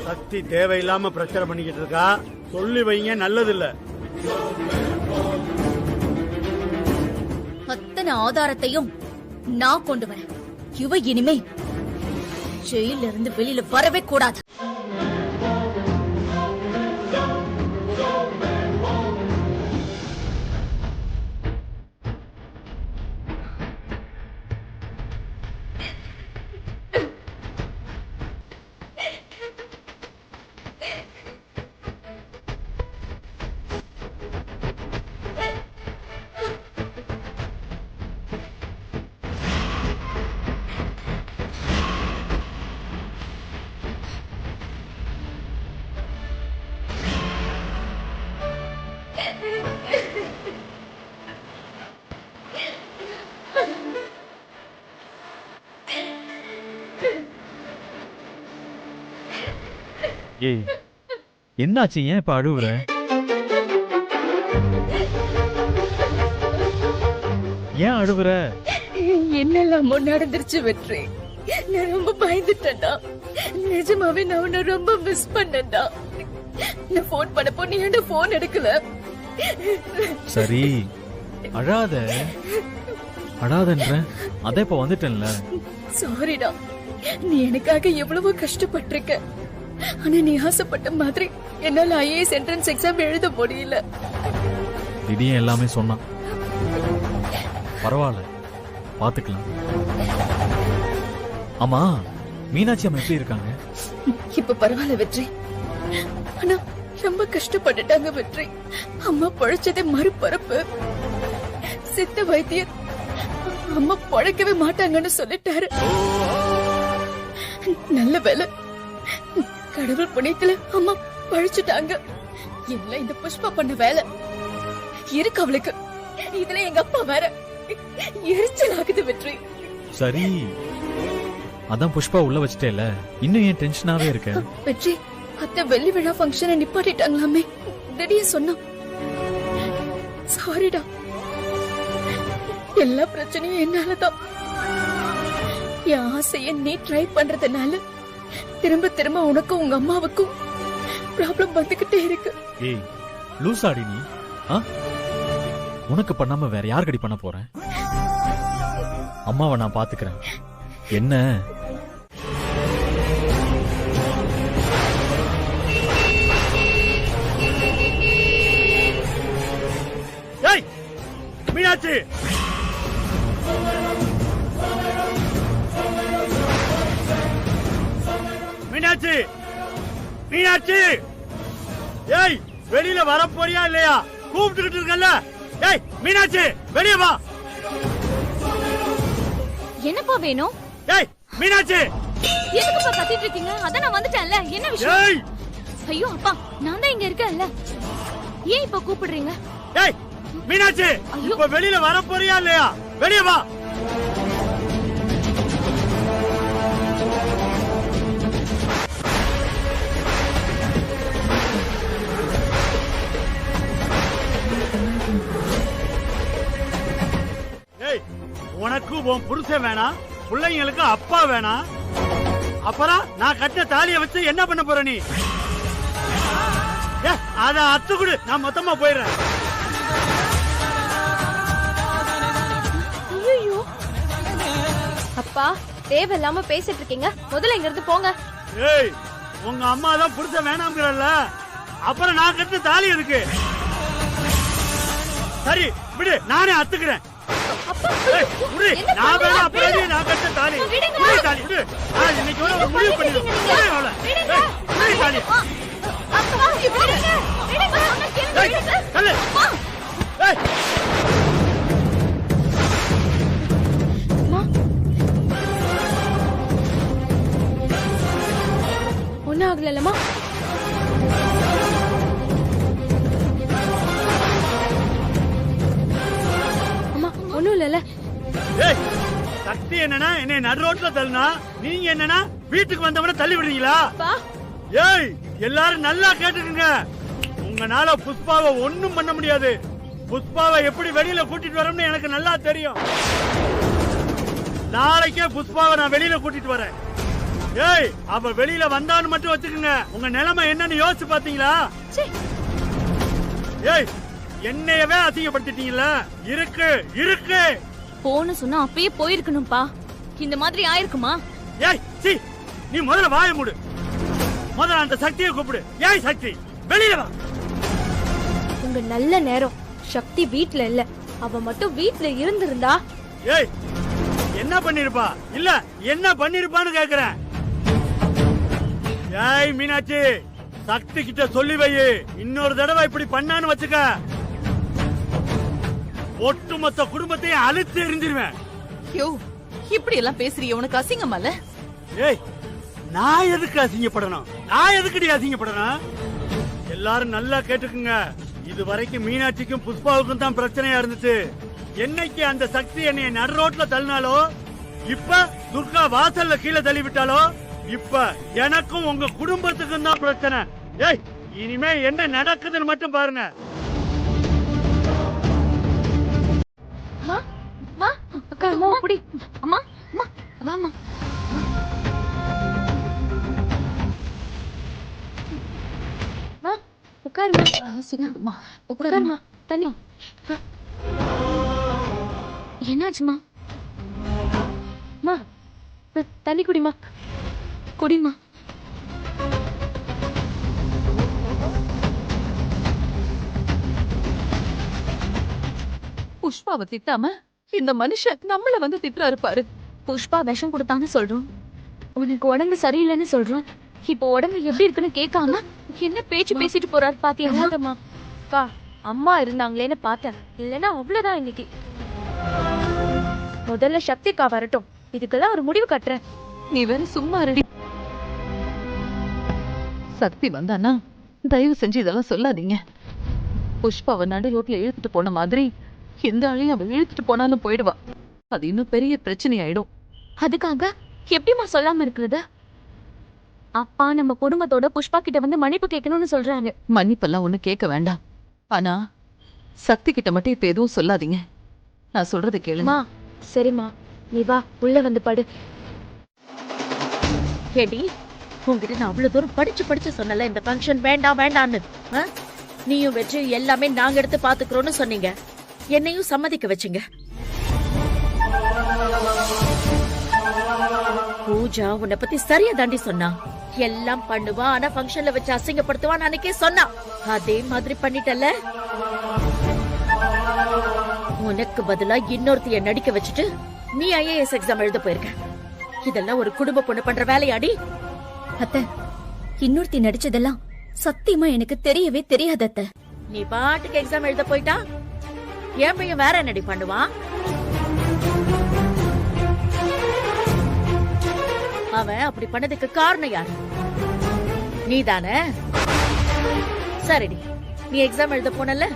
Speaker 11: சக்தி தேவையில்லாம பிரச்சனை பண்ணிக்கிட்டு இருக்கா, சொல்லி வைங்க, நல்லது இல்ல.
Speaker 3: அத்தனை ஆதாரத்தையும் நான் கொண்டு வரேன். இவ இனிமே ஜெயில இருந்து வெளியில வரவே கூடாது.
Speaker 7: ஏய், என்னாச்சு? ஏன் இப்ப அழுவுற? ஏன் அழுவுற?
Speaker 3: என்னெல்லாமோ நடந்துருச்சு வெற்றி. நான் ரொம்ப பயந்துட்டேன்டா. நிஜமாவே நான் உன்னை ரொம்ப மிஸ் பண்ணேன்டா. நான் போன் பண்ணப்போ நீ என்ன போன் எடுக்கல.
Speaker 7: சரி, அழாதன்ற. அதான் இப்ப வந்துட்டேன்ல.
Speaker 3: சாரிடா, நீ எனக்காக எவ்வளவோ கஷ்டப்பட்டிருக்க. ஆனா நீ ஆசைப்பட்ட மாதிரி என்னால ஐஏஎஸ் என்ட்ரன்ஸ் எக்ஸாம் எழுத முடியல.
Speaker 7: திடீர்னு எல்லாமே சொன்னான். பரவாயில்ல, பாத்துக்கலாம். ஆமா, மீனாட்சி அம்மா எப்படி இருக்காங்க?
Speaker 3: இப்ப பரவாயில்ல வெற்றி. ஆனா ரொம்ப கஷ்டப்பட்டுட்டாங்க வெற்றி. அம்மா பொழைச்சதே மறுபரப்பு. சித்த வைத்தியர் அம்மா பொழைக்கவே மாட்டாங்கன்னு சொல்லிட்டாரு. நல்ல வேலை, கடவுள் புண்ணியத்துல அம்மா பழிச்சுட்டாங்க. இல்ல இந்த புஷ்பா பண்ண வேலை இருக்கு அவளுக்கு. இதுல எங்க அப்பா வேற. எரிச்சல் ஆகுது வெற்றி.
Speaker 7: சரி, அதான் புஷ்பா உள்ள வச்சிட்டேல, இன்னும் ஏன் டென்ஷனாவே இருக்க?
Speaker 3: வெற்றி, அத்தை வெள்ளி விழா ஃபங்க்ஷனை நிப்பாட்டிட்டாங்களாமே, திடீர்னு சொன்னா. சாரிடா, எல்லா பிரச்சனையும் என்னாலதான். என் ஆசைய நீ ட்ரை பண்றதுனால திரும்ப திரும்ப உனக்கும் உங்க அம்மாவுக்கும் ப்ராப்ளம் வந்துகிட்டே இருக்கு.
Speaker 7: ஏய் லூசாடி நீ. உனக்கு பண்ணாம வேற யாருக்கடி பண்ண போறேன்? அம்மாவை நான் பாத்துக்கிறேன். என்ன
Speaker 11: மீனாட்சி, மீனாட்சி, மீனாட்சி, ஏய் வெளியில வர போறியா இல்லையா? கூப்பிட்டுக்கிட்டு இருக்கல. ஏய் மீனாட்சி, வெளிய வா.
Speaker 1: என்னப்பா வேணும்?
Speaker 11: ஏய் மீனாட்சி,
Speaker 1: எதுக்குப்பா கத்திட்டு இருக்கீங்க? அதான் நான் வந்துட்டேன்ல, என்ன விஷயம்?
Speaker 11: ஏய்
Speaker 1: ஐயோ அப்பா, நான் தான் இங்க இருக்கேன்ல, ஏன் இப்ப கூப்பிடுறீங்க?
Speaker 11: ஏய் மீனாட்சி, இப்ப வெளியில வர போறியா இல்லையா? வெளிய வா. ஏய், உனக்கு உன் புருஷன் வேணாம், பிள்ளைங்களுக்கு அப்பா வேணாம், அப்புறம் நான் கட்ட தாலிய வச்சு என்ன பண்ண போற நீ? அத அத்து கொடு, நான் மொத்தமா போயிடுறேன்.
Speaker 1: ஐயோ அப்பா, தேவையில்லாம பேசிட்டு இருக்கீங்க, முதல்ல இங்க இருந்து போங்க.
Speaker 11: ஏய், உங்க அம்மா தான் புருஷன் வேணாம்ங்கறல்ல, அப்புறம் நான் கட்ட தாலி இருக்கு. சரி விடு, நானே அத்துக்கிறேன். நான் வேணா அப்புறம் நான் கட்ட தாலி. தாலி விடு, நான் இன்னைக்கு ஒரு முடிவு பண்ணிடுறேன். தாலி
Speaker 1: அப்பா, விடுங்க, விடுங்க,
Speaker 11: தள்ளு. ஏய்
Speaker 1: ஒன்னும் ஆகலமா? அம்மா ஒண்ணும் இல்லல.
Speaker 11: ஏய், சக்தி என்னன்னா என்னை நடு ரோட்ல தள்ளினா, நீங்க என்னன்னா வீட்டுக்கு வந்தவன தள்ளி விடுறீங்களா? ஏய், எல்லாரும் நல்லா கேட்டுக்குங்க. உங்களால புஷ்பாவை ஒண்ணும் பண்ண முடியாது. புஷ்பாவை எப்படி வெளியில கூட்டிட்டு வரோம்னு எனக்கு நல்லா தெரியும். நாளைக்கே புஷ்பாவை நான் வெளியில கூட்டிட்டு வரேன். ஏய், அவ வெளியில வந்தான்னு மட்டும் வச்சுக்கோங்க. உங்க நிலைமை என்னன்னு யோசிச்சு பாத்தீங்களா? ஏய், என்னையவே அசிங்கப்படுத்திட்டீங்கல்ல. இருக்கு இருக்கு.
Speaker 1: போன சொன்னா அப்பயே போயிருக்கணும்பா. இந்த மாதிரி ஆயிருக்குமா?
Speaker 11: ஏய் சி, நீ முதல்ல வாயை மூடு. முதல்ல அந்த சக்தியை கூப்பிடு. ஏய் சக்தி, வெளியில வா.
Speaker 1: உங்க நல்ல நேரம். சக்தி வீட்ல இல்ல, அவ மட்டும் வீட்ல இருந்திருந்தா.
Speaker 11: ஏய், என்ன பண்ணிருப்பா? இல்ல என்ன பண்ணிருப்பான்னு கேக்குறேன். ஏய் மீனாட்சி, சக்தி கிட்ட சொல்லி வை, இன்னொரு தடவை இப்படி பண்ணான்னு வச்சுக்க, ஒட்டுமொத்த குடும்பத்தையும் அழித்து எரிஞ்சிருவேன்.
Speaker 13: யோ, இப்படி எல்லாம் பேசுறீங்க, உனக்கு அசிங்கமா இல்ல?
Speaker 11: ஏய், நான் எதுக்கு அசிங்கப்படணும்? நான் எதுக்குடி அசிங்கப்படணும்? எல்லாரும் நல்லா கேட்டுக்குங்க. இது வரைக்கும் மீனாட்சிக்கும் புஷ்பாவுக்கும் தான் பிரச்சனையா இருந்துச்சு. என்னைக்கு அந்த சக்தி என்னைய நடு ரோட்ல தள்ளினாலோ, இப்ப துர்கா வாசல்ல கீழே தள்ளி விட்டாலோ, இப்ப எனக்கும் உங்க குடும்பத்துக்கும் தான் பிரச்சனை. ஏய், இனிமே என்ன நடக்குதுன்னு மட்டும் பாருங்க.
Speaker 1: அக்கா, அம்மா புடி. அம்மா அம்மா வாமா. உட்காருமா, உட்காருமா. தண்ணி என்னாச்சுமா?
Speaker 3: தண்ணி குடிமா, குடிமா.
Speaker 13: புஷ்பாவை திட்டாம இந்த மனுஷன் நம்மள வந்து திட்டுறாரு பாரு.
Speaker 3: புஷ்பா விஷம் கொடுத்தான்னு சொல்றோம், உனக்கு உடம்பு சரியில்லைன்னு சொல்றோம். இப்போ உடம்பு எப்படி இருக்குன்னு கேட்காம என்ன பேச்சு பேசிட்டு போறாரு பாத்தியாமா? அக்கா, அம்மா இருந்தாங்களேன்னு பார்த்தேன், இல்லைன்னா அவ்வளவுதான் இன்னைக்கு. முதல்ல சக்திக்கா வரட்டும், இதுக்கெல்லாம் ஒரு முடிவு கட்டுறேன்.
Speaker 13: நீ வேற சும்மா ரெடி. சக்தி வந்தானா தயவு செஞ்சு இதெல்லாம் சொல்லாதீங்க. புஷ்பாவை நடு ரோட்ல இழுத்துட்டு போன மாதிரி எந்த ஆளையும் அவ இழுத்துட்டு போனாலும் போயிடுவா. அது இன்னும் பெரிய பிரச்சனை ஆயிடும்.
Speaker 3: அதுக்காக எப்படிமா சொல்லாம இருக்கிறது? அப்பா நம்ம குடும்பத்தோட புஷ்பா கிட்ட வந்து மன்னிப்பு கேட்கணும்னு சொல்றாங்க.
Speaker 13: மன்னிப்பெல்லாம் ஒண்ணு கேட்க வேண்டாம். ஆனா சக்தி கிட்ட மட்டும் இப்ப எதுவும் சொல்லாதீங்க. நான் சொல்றது கேளுமா.
Speaker 3: சரிம்மா, நீ வா, உள்ள வந்து படு.
Speaker 14: கேடி, உங்ககிட்ட நான் அவ்வளவு தூரம் படிச்சு சொன்னல இந்த ஃபங்க்ஷன் வேண்டாம் வேண்டான்னு. நீயும் வச்சு எல்லாமே நாங்க எடுத்து பாத்துக்கிறோம்னு சொன்னீங்க, என்னையும் சம்மதிக்க வச்சுங்க. பூஜா உன்னை பத்தி சரியா தாண்டி சொன்னா. எல்லாம் பண்ணுவா, ஆனா ஃபங்க்ஷன்ல வச்சு அசிங்கப்படுத்துவான்னு அன்னைக்கே சொன்னா. அதே மாதிரி பண்ணிட்டல. உனக்கு பதிலா இன்னொருத்தைய நடிக்க வச்சுட்டு நீ IAS எக்ஸாம் எழுத போயிருக்க. இதெல்லாம் ஒரு குடும்ப பொண்ணு பண்ற வேலையாடி?
Speaker 3: அத்தை, இன்னொருத்தி நடிச்சதெல்லாம் சத்தியமா எனக்கு தெரியவே தெரியாது அத்தை.
Speaker 14: நீ பாட்டுக்கு எக்ஸாம் எழுத போயிட்டா என் பையன் வேற என்னடி பண்ணுவான்? அவன் அப்படி பண்ணதுக்கு காரணம் யாரு? நீதானே? சரிடி, நீ எக்ஸாம் எழுத போனல,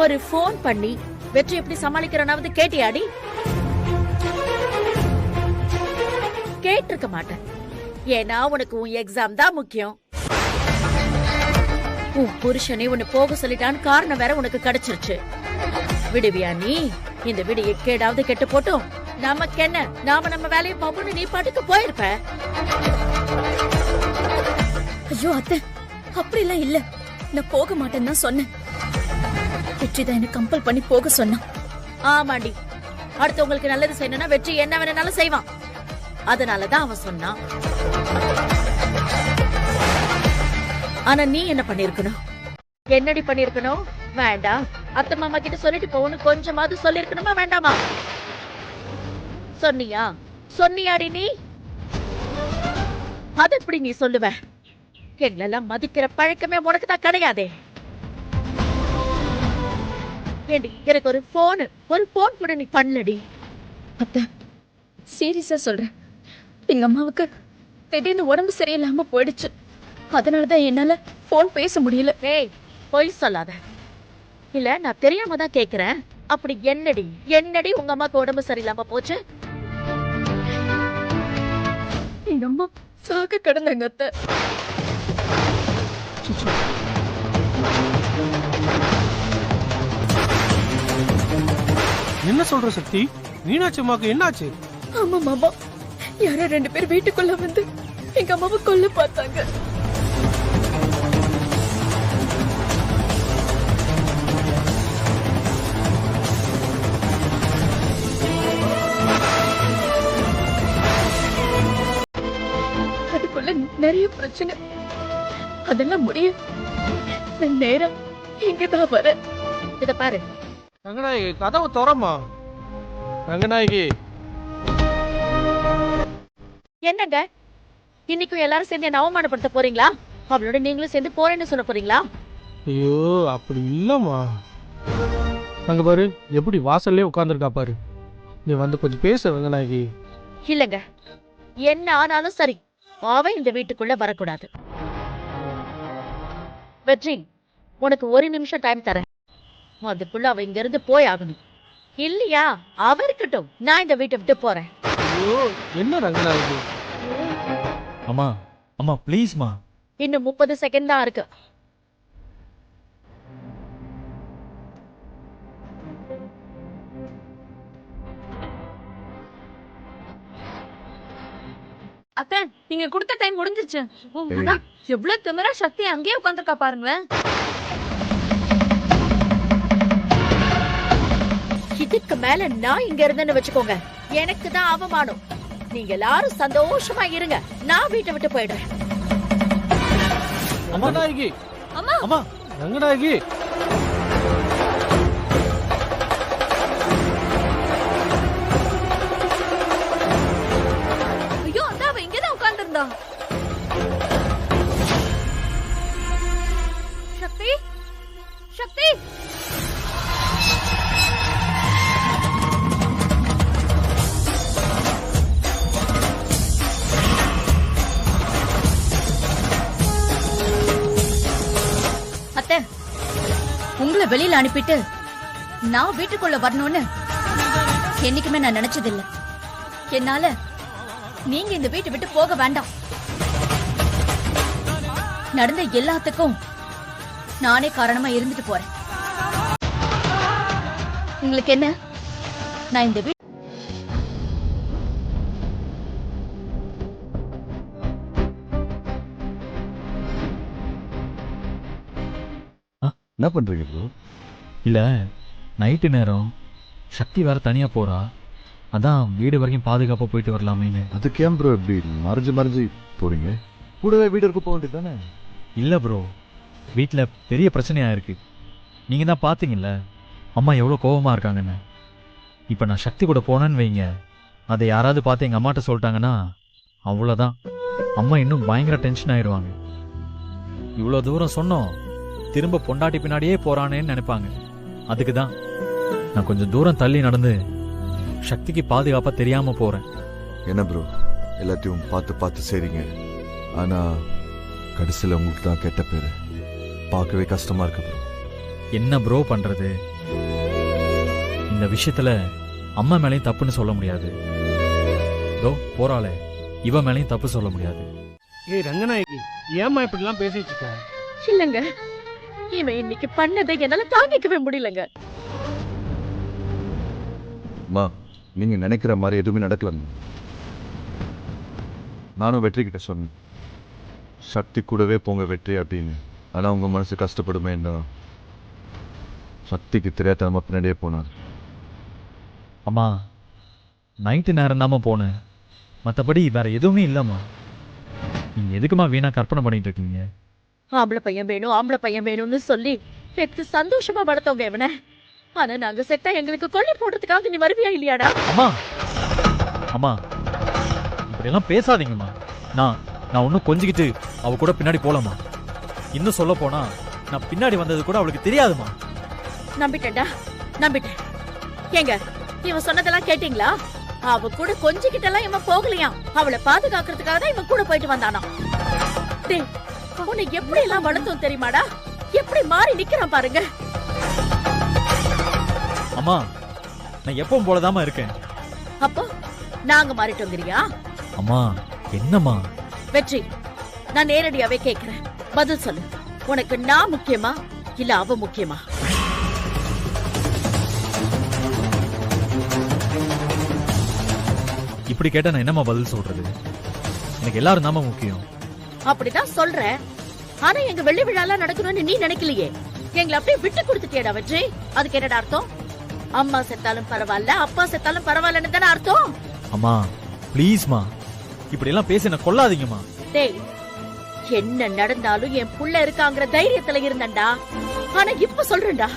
Speaker 14: ஒரு போன் பண்ணி வெற்றி எப்படி சமாளிக்கிறனாவது கேட்டியாடி? கேட்டிருக்க மாட்டேன். ஏன்னா உனக்கு உன் எக்ஸாம் தான் முக்கியம். உன் புருஷனை உன்னை போக சொல்லிட்டான்னு காரணம் வேற உனக்கு கிடைச்சிருச்சு. விடுவியா நீ? இந்த விடு எக்கேடாவது கெட்டு போட்டோம், நமக்கு என்ன, நாம நம்ம வேலையை பார்ப்போம்னு நீ பாட்டுக்கு போயிருப்ப.
Speaker 3: ஐயோ அத்தை, அப்படி எல்லாம் இல்ல. நான் போக மாட்டேன்னு தான் சொன்னேன். வெற்றிதான் என்ன கம்பல் பண்ணி போக சொன்னான்.
Speaker 14: ஆமாண்டி, அடுத்தவங்களுக்கு நல்லது செய்யணும்னா வெற்றி என்ன வேணாலும் செய்வான். அதனாலதான் அவன் சொன்னான். ஆனா நீ என்ன பண்ணிருக்கணும்? என்னடி பண்ணிருக்கணும்? வேண்டாம், அத்தை மாமா கிட்ட சொல்லிட்டு போன்னு கொஞ்சமாவது சொல்லிருக்கணுமா வேண்டாமா? சொன்னியா? சொன்னியாடி நீ? அது எப்படி நீ சொல்லுவ? எங்களெல்லாம் மதிக்கிற பழக்கமே உனக்கு தான் கிடையாதே. ஏண்டி, எனக்கு ஒரு போன் கூட நீ பண்ணலடி.
Speaker 3: அத்தை, சீரியஸா சொல்றேன். எங்க அம்மாவுக்கு திடீர்னு உடம்பு சரியில்லாம போயிடுச்சு. அதனாலதான் என்னால போன் பேச முடியல.
Speaker 14: ஏய், பொய் சொல்லாத. இல்ல, நான் தெரியாம தான் கேக்குறேன். அப்படி என்னடி உங்க அம்மாக்கு உடம்பு சரியில்லாம போச்சு?
Speaker 3: எங்க அம்மா சாக கிடந்தாங்க அத்தை.
Speaker 4: என்ன சொல்ற சக்தி? மீனாட்சி அம்மாக்கு என்னாச்சு?
Speaker 3: ஆமா மாமா, யாரோ 2 பேர் வீட்டுக்குள்ள வந்து எங்க அம்மாவை கொல்ல பார்த்தாங்க. அதுக்குள்ள நிறைய பிரச்சனை. அதெல்லாம் முடிய நான் நேரா இங்கதான் வரேன்.
Speaker 14: இத பாரு
Speaker 4: ரங்கநாயகி, கதவு திறம்மா. ரங்கநாயகி,
Speaker 14: என்னங்க இன்னைக்கும் எல்லாரும் சேர்ந்து என்ன அவமானப்படுத்த போறீங்களா? அவளோட நீங்களும் சேர்ந்து போறேன்னு சொல்ல போறீங்களா?
Speaker 4: ஐயோ அப்படி இல்லம்மா. அங்க பாரு, எப்படி வாசல்லே உட்கார்ந்துருக்கா பாரு. நீ வந்து கொஞ்சம் பேச ரங்கநாயகி.
Speaker 14: இல்லங்க, என்ன ஆனாலும் சரி, அவ இந்த வீட்டுக்குள்ள வரக்கூடாது. வெற்றி, உனக்கு 1 நிமிஷம் டைம் தரேன். அதுக்குள்ள அவ இங்க இருந்து போய் ஆகணும். இல்லையா அவ இருக்கட்டும், நான் இந்த வீட்டை விட்டு போறேன்.
Speaker 4: ஐயோ என்ன ரங்கநாயகி?
Speaker 7: அம்மா அம்மா ப்ளீஸ்மா.
Speaker 14: இன்னும் 30 செகண்ட் தான் இருக்கு.
Speaker 3: அத்தை, நீங்க கொடுத்த டைம் முடிஞ்சிருச்சு. எவ்வளவு திமிரா சக்தி அங்கேயே உட்காந்துருக்கா பாருங்களேன்.
Speaker 14: இதுக்கு மேல நான் இங்க இருந்தேன்னு வச்சுக்கோங்க, எனக்கு தான் அவமானம். நீங்க எல்லாரும் சந்தோஷமா இருங்க, நான் வீட்டை விட்டு போயிடுறேன்.
Speaker 9: அம்மா நாயகி,
Speaker 12: அம்மா
Speaker 9: அம்மா ரங்கநாயகி,
Speaker 6: ஐயோ அதான் அவன் இங்கதான் உட்கார்ந்திருந்தான். சக்தி, சக்தி.
Speaker 12: அத்தை, உங்களை வெளியில அனுப்பிட்டு நான் வீட்டுக்குள்ள வரணும்னு என்னைக்குமே நான் நினைச்சதில்ல. என்னால நீங்க இந்த வீட்டை விட்டு போக வேண்டாம். நடந்த எல்லாத்துக்கும் நானே காரணமா இருந்துட்டு போறேன். உங்களுக்கு என்ன, நான் இந்த வீட்டு
Speaker 10: என்ன பண்றீங்க ப்ரோ?
Speaker 7: இல்ல நைட்டு நேரம் சக்தி வேற தனியா போறா, அதான் வீடு வரைக்கும் பாதுகாப்பா போயிட்டு வரலாமேன்னு.
Speaker 10: அதுக்கு ஏன் ப்ரோ இப்படி மறைஞ்சு மறைஞ்சு போறீங்க? கூடவே வீடு இருக்க போக வேண்டியது தானே?
Speaker 7: இல்ல ப்ரோ, வீட்டுல பெரிய பிரச்சனையா இருக்கு. நீங்க தான் பாத்தீங்கல்ல அம்மா எவ்வளவு கோபமா இருக்காங்கன்னு. இப்ப நான் சக்தி கூட போனேன்னு வைங்க, அதை யாராவது பார்த்து எங்க அம்மாட்ட சொல்லிட்டாங்கன்னா அவ்வளவுதான், அம்மா இன்னும் பயங்கர டென்ஷன் ஆயிடுவாங்க. இவ்வளவு தூரம் சொன்னோம், திரும்ப பொண்டாட்டி பின்னாடியே போறானேன்னு நினைப்பாங்க. அதுக்கு தான் நான் கொஞ்சம் தூரம் தள்ளி நடந்து சக்திக்கு பாதுகாப்பா தெரியாம போறேன்.
Speaker 10: என்ன ப்ரோ எல்லாத்தையும் பார்த்து பார்த்து சரிங்க, ஆனா கடைசியில் உங்களுக்கு தான் கெட்ட பேரு. பார்க்கவே கஷ்டமா இருக்கு ப்ரோ.
Speaker 7: என்ன ப்ரோ பண்றது, இந்த விஷயத்துல அம்மா மேலையும் தப்புன்னு சொல்ல முடியாது, தோ போறாளே இவ மேலையும் தப்பு சொல்ல முடியாது.
Speaker 4: ஏய் ரங்கநாயகி, ஏமா இப்படிலாம் பேசிட்டு இருக்க?
Speaker 14: இல்லங்க, இவன் இன்னைக்கு பண்ணதை என்னால தாங்கிக்கவே முடியலங்க.
Speaker 10: அம்மா நீங்க நினைக்கிற மாதிரி எதுவுமே நடக்கலங்க. நானும் வெற்றி கிட்ட சொன்னேன், சக்தி கூடவே போங்க வெற்றி அப்படின்னு. ஆனா உங்க மனசு கஷ்டப்படுமே, சக்திக்கு தெரியாத நம்ம பின்னாடியே போனார்.
Speaker 7: அம்மா நைட்டு நேரம் தாம்மா போனேன், மற்றபடி வேற எதுவுமே இல்லம்மா. நீங்க எதுக்குமா வீணா கற்பனை பண்ணிட்டு இருக்கீங்க?
Speaker 14: ஆம்பளை பையன் வேணும், ஆம்பளை பையன் வேணும்னு சொல்லி பெத்து சந்தோஷமா வளர்த்தவங்க இவனை. ஆனா நாங்க செத்தா எங்களுக்கு கொள்ளை போடுறதுக்காக நீ வருவியா இல்லையாடா?
Speaker 7: அம்மா அம்மா இப்படி எல்லாம் பேசாதீங்கம்மா. நான் ஒன்னும் கொஞ்சிக்கிட்டு அவ கூட பின்னாடி போலாமா? இன்னும் சொல்ல போனா நான் பின்னாடி வந்தது கூட அவளுக்கு தெரியாதுமா.
Speaker 14: நம்பிட்டேன்டா, நம்பிட்டேன். ஏங்க இவன் சொன்னதெல்லாம் கேட்டீங்களா? அவ கூட கொஞ்சிக்கிட்டெல்லாம் இவன் போகலையாம், அவளை பாதுகாக்கிறதுக்காக தான் இவன் கூட போயிட்டு வந்தானா. டேய், உன்னை எப்படி எல்லாம் வளர்த்தோம் தெரியுமாடா? எப்படி மாறி நிக்கிறான் பாருங்க.
Speaker 7: அம்மா நான் எப்பவும் போலதாமா இருக்கேன்.
Speaker 14: அப்போ நாங்க மாறிட்டோங்கிறியா?
Speaker 7: அம்மா என்னம்மா?
Speaker 14: வெற்றி, நான் நேரடியாவே கேக்குறேன், பதில் சொல்லு. உனக்கு நான் முக்கியமா இல்ல அவ முக்கியமா?
Speaker 7: இப்படி கேட்டா நான் என்னம்மா பதில் சொல்றது? எனக்கு எல்லாரும் தாமா முக்கியம்.
Speaker 14: அப்படிதான் சொல்றேன், ஆனா எங்க வெள்ளி விழாலாம் நடக்கணும்னு நீ நினைக்கலையே. எங்களை அப்படியே விட்டு கொடுத்துட்டியடா வெற்றி. அதுக்கு என்னடா அர்த்தம்? அம்மா செத்தாலும் பரவாயில்ல, அப்பா செத்தாலும் பரவாயில்லன்னு தானே அர்த்தம்?
Speaker 7: அம்மா ப்ளீஸ்மா, இப்படி எல்லாம் பேசி என்ன கொல்லாதீங்கம்மா.
Speaker 14: டேய், என்ன நடந்தாலும் என் புள்ள இருக்காங்கிற தைரியத்துல இருந்தண்டா. ஆனா இப்ப சொல்றேன்டா,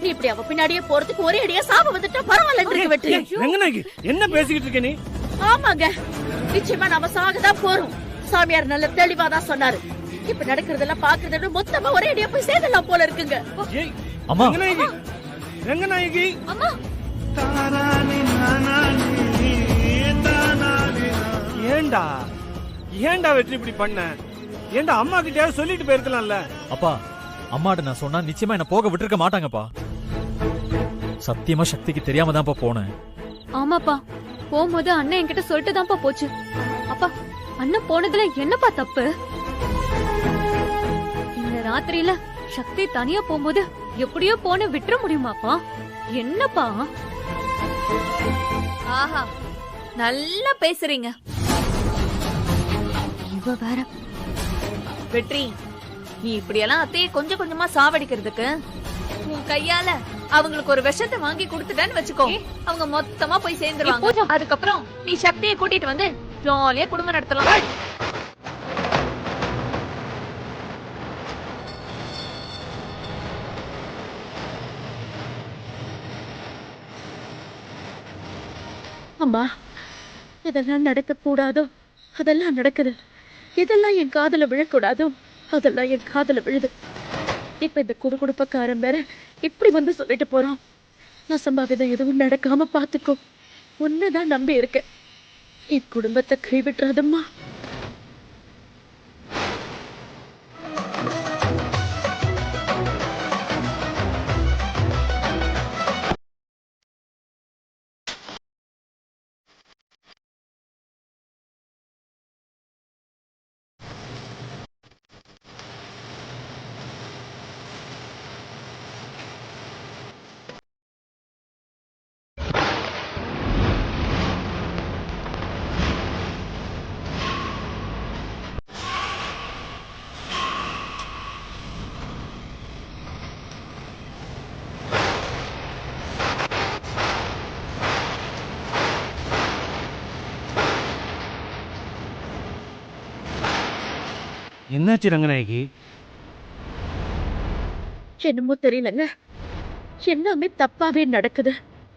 Speaker 14: நீ இப்படி அவ பின்னாடியே போறதுக்கு ஒரே அடியா சாப வந்துட்டா பரவாயில்ல வெற்றி.
Speaker 4: ரங்கநாயகி என்ன பேசிக்கிட்டு இருக்க நீ?
Speaker 14: ஆமாங்க, நிச்சயமா நாம சாகதான் போறோம். சாமியார் நல்ல தெளிவாதான் சொன்னாரு. இப்ப நடக்கிறதெல்லாம் பாக்குறத விட மொத்தமா ஒரே அடியா போய் சேர்ந்தலாம் போல இருக்குங்க.
Speaker 7: அம்மா
Speaker 4: ரங்கநாயகி, ரங்கநாயகி,
Speaker 14: அம்மா
Speaker 4: ஏண்டா ஏண்டா வெற்றி இப்படி பண்ண? ஏண்டா அம்மா கிட்டயாவது சொல்லிட்டு போயிருக்கலாம்ல?
Speaker 7: அப்பா அம்மாட்ட நான் சொன்னா நிச்சயமா என்ன போக விட்டுருக்க மாட்டாங்கப்பா. சத்தியமா சக்திக்கு தெரியாம தான்ப்பா போனேன்.
Speaker 1: ஆமாப்பா, போகும்போது அண்ணன் என்கிட்ட சொல்லிட்டு தான்ப்பா போச்சு. அப்பா அண்ணன் போனதுல என்னப்பா தப்பு? இந்த ராத்திரியில சக்தி தனியா போகும்போது எப்படியோ போன விட்டுற முடியுமாப்பா? என்னப்பா?
Speaker 6: ஆஹா, நல்லா பேசுறீங்க.
Speaker 1: இவ வேற.
Speaker 6: வெற்றி, நீ இப்படியெல்லாம் அத்தையை கொஞ்சம் கொஞ்சமா சாவடிக்கிறதுக்கு உன் கையால அவங்களுக்கு ஒரு விஷத்தை வாங்கி கொடுத்துட்டேன்னு வச்சுக்கோ, அவங்க மொத்தமா போய் சேர்ந்துருவாங்க. அதுக்கப்புறம் நீ சக்தியை கூட்டிட்டு வந்து ஜாலியா குடும்பம் நடத்தலாம்.
Speaker 14: அம்மா, இதெல்லாம் நடக்க கூடாதோ அதெல்லாம் நடக்குது. இதெல்லாம் என் காதுல விழக்கூடாதோ அதெல்லாம் என் காதுல விழுது. இப்ப இந்த குடுகுடுப்பக்காரன் வேற இப்படி வந்து சொல்லிட்டு போறான். நான் சம்பாவிதம் எதுவும் நடக்காம பாத்துக்கோ, உன்னதான் நம்பி இருக்கேன். என் குடும்பத்தை கைவிட்டுறாதம்மா.
Speaker 15: என்னாச்சு ரங்கநாயகி?
Speaker 14: என்னமோ தெரியலங்க, எல்லாமே தப்பாவே நடக்குது.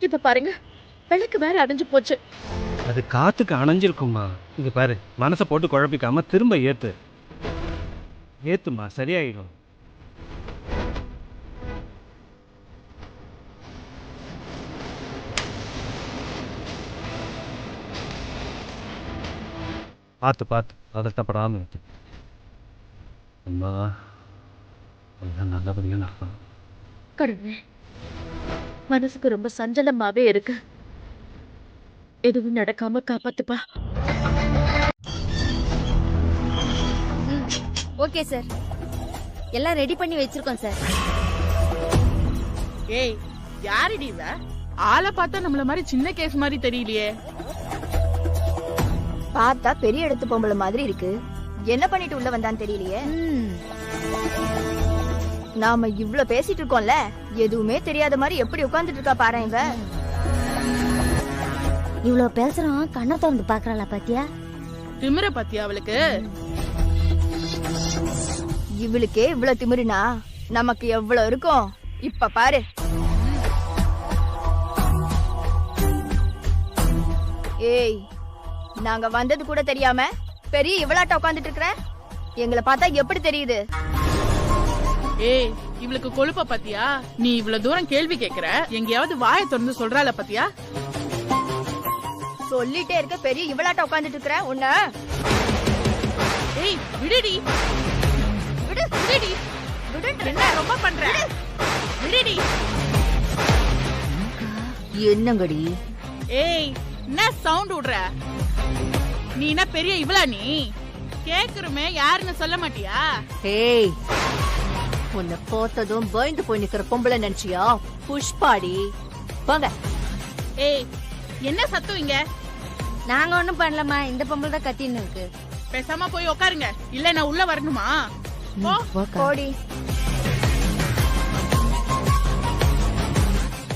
Speaker 14: இப்ப பாருங்க, விளக்கு வேற அடைஞ்சு போச்சு.
Speaker 15: அது காத்துக்கு அணைஞ்சிருக்குமா. இங்க பாரு, மனசை போட்டு குழப்பிக்காம திரும்ப ஏத்துமா, சரியாயிடும். பார்த்து பதட்டப்படாம இருக்கு. அம்மா, நல்லபடியா நடக்கணும்.
Speaker 14: கடவுளே, மனசுக்கு ரொம்ப சஞ்சலமாவே இருக்கு. எதுவும் நடக்காம காப்பாத்துப்பா.
Speaker 12: ஓகே சார், எல்லாம் ரெடி பண்ணி வச்சிருக்கோம் சார்.
Speaker 16: ஏய், யாருடி இவ? ஆளை பார்த்தா நம்மள மாதிரி சின்ன கேஸ் மாதிரி தெரியலையே.
Speaker 12: பார்த்தா பெரிய இடத்து பொம்பளை மாதிரி இருக்கு. என்ன பண்ணிட்டு உள்ள வந்தான்னு தெரியலையே. நாம இவ்ளோ பேசிட்டு இருக்கோம்ல, எதுவுமே தெரியாத மாதிரி எப்படி உட்கார்ந்துட்டு இருக்கா பாரு இவ. இவ்ளோ பேசுறான், கண்ணை திறந்து பாக்குறாளா பாத்தியா?
Speaker 16: திமிர பாத்தியா அவளுக்கு?
Speaker 12: இவளுக்கே இவ்ளோ திமிருனா நமக்கு எவ்வளவு இருக்கும் இப்ப பாரு. ஏய், நாங்க வந்தது கூட தெரியாம பெரிய இவளாட்ட உட்கார்ந்துட்டு இருக்கற, எங்களை பார்த்தா எப்படி தெரியுது?
Speaker 16: ஏய், இவளுக்கு கொழுப்ப பாத்தியா? நீ இவ்வளவு தூரம் கேள்வி கேக்குற, எங்கயாவது வாயை திறந்து சொல்றாள பாத்தியா?
Speaker 12: சொல்லிட்டே இருக்க, பெரிய இவளாட்ட உட்கார்ந்துட்டு இருக்கற உன்ன.
Speaker 16: ஏய், விடுடி. விடுடி. என்ன ரொம்ப பண்ற? விடுடி.
Speaker 6: என்னங்கடி?
Speaker 16: ஏய், என்ன சவுண்ட் விடுற? நீ என்ன பெரிய இவளா? நீ கேக்குறமே யாருன்னு சொல்ல மாட்டியா?
Speaker 6: ஏய், உன்னை போத்ததும் பயந்து போய் நிக்கிற பொம்பளை நினைச்சியா? புஷ்பாடி, வாங்க.
Speaker 16: ஏய், என்ன சத்தம் இங்க?
Speaker 12: நாங்க ஒண்ணும் பண்ணலமா, இந்த பொம்பளை தான் கத்தின்னு இருக்கு.
Speaker 16: பேசாம போய் உட்காருங்க, இல்ல நான் உள்ள வரணுமா?
Speaker 12: போடி.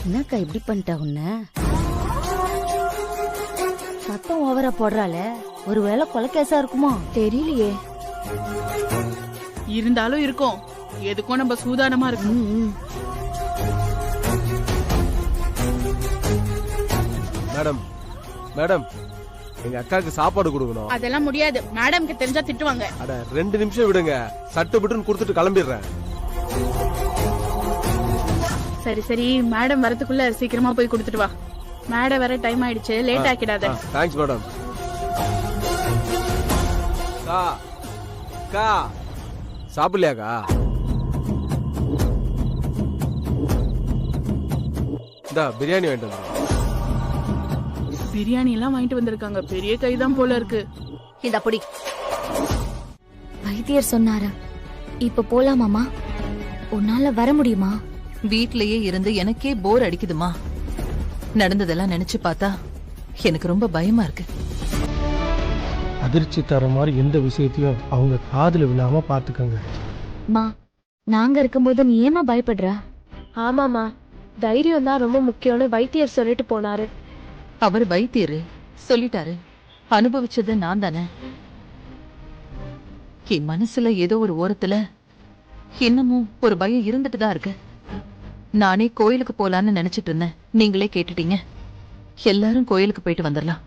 Speaker 12: என்னக்கா இப்படி பண்ணிட்டா உன்ன? சத்தம் ஓவரா போடுறாள, ஒருவேளை கொலைகேசா இருக்குமா? தெரியலையே.
Speaker 16: இருந்தாலும் இருக்கும், எதுக்கும் நம்ம சூதானமா இருக்கும்.
Speaker 5: மேடம், எங்க அக்காவுக்கு சாப்பாடு கொடுக்கணும்.
Speaker 16: அதெல்லாம் முடியாது, மேடம்க்கு தெரிஞ்சா திட்டுவாங்க.
Speaker 5: அட 2 நிமிஷம் விடுங்க, சட்டு பிட்டுன்னு கொடுத்துட்டு கிளம்பிடுறேன்.
Speaker 16: சரி, மேடம் வரதுக்குள்ள சீக்கிரமா போய் கொடுத்துட்டு வா. மேடம் வர டைம் ஆயிடுச்சு, லேட் ஆக்கிடாத.
Speaker 5: Thanks madam. சாப்பிடலையாக்கா? இந்த பிரியாணி வாங்கிட்டு வந்து.
Speaker 16: பிரியாணி எல்லாம் வாங்கிட்டு வந்திருக்காங்க, பெரிய கைதான் போல இருக்கு.
Speaker 6: இந்த பொடி.
Speaker 12: வைத்தியர் சொன்னாரு, இப்ப போலாமாமா? உன்னால வர முடியுமா?
Speaker 13: வீட்லயே இருந்து எனக்கே போர் அடிக்குதுமா. நடந்ததெல்லாம் நினைச்சு பார்த்தா எனக்கு ரொம்ப பயமா இருக்கு.
Speaker 4: அதிர்ச்சி தர மாதிரி எந்த விஷயத்தையும் அவங்க காதுல விழாம பாத்துக்கோங்க.
Speaker 12: மா, நாங்க இருக்கும்போது நீ ஏமா பயப்படுற?
Speaker 14: ஆமாமா,
Speaker 17: தைரியம் தான் ரொம்ப முக்கியம்னு வைத்தியர் சொல்லிட்டு போனாரு.
Speaker 13: அவர் வைத்தியரு சொல்லிட்டாரு, அனுபவிச்சது நான் தானே. என் மனசுல ஏதோ ஒரு ஓரத்துல இன்னமும் ஒரு பயம் இருந்துட்டு தான் இருக்கு. நானே கோயிலுக்கு போலான்னு நினைச்சிட்டு இருந்தேன், நீங்களே கேட்டுட்டீங்க. எல்லாரும் கோயிலுக்கு போயிட்டு வந்துடலாம்.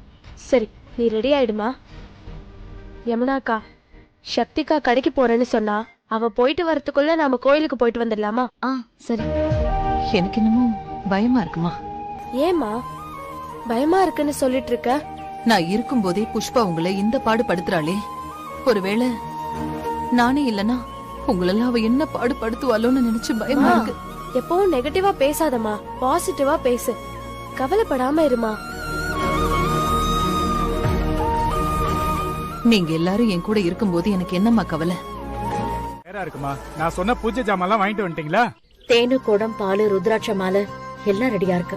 Speaker 17: சரி, நீ ரெடி ஆயிடுமா? யமுனாக்கா, சக்திகா கடைக்கு போறேன்னு சொன்னா, அவ போயிட்டு வரதுக்குள்ள நாம கோயிலுக்கு போயிட்டு வந்துடலாமா?
Speaker 13: சரி. எனக்கு இன்னமும் பயமா இருக்குமா?
Speaker 17: ஏமா பயமா இருக்குன்னு சொல்லிட்டு இருக்க?
Speaker 13: நான் இருக்கும்போதே புஷ்பா உங்களை இந்த பாடு படுத்துறாளே, ஒருவேளை நானே இல்லனா உங்களெல்லாம் அவ என்ன பாடு படுத்துவாளோன்னு நினைச்சு பயமா இருக்கு.
Speaker 17: எப்பவும் நெகட்டிவா பேசாதமா, பாசிட்டிவா பேசு. கவலைப்படாம இருமா.
Speaker 13: நீங்க எல்லாரும் என் கூட இருக்கும்போது எனக்கு என்னம்மா கவலை?
Speaker 18: இருக்குமா, நான் சொன்ன பூஜை ஜாமான்லாம் வாங்கிட்டு வந்துட்டீங்களா?
Speaker 14: தேனு, குடம், பால், ருத்ராட்ச மாலை எல்லாம் ரெடியா இருக்கு.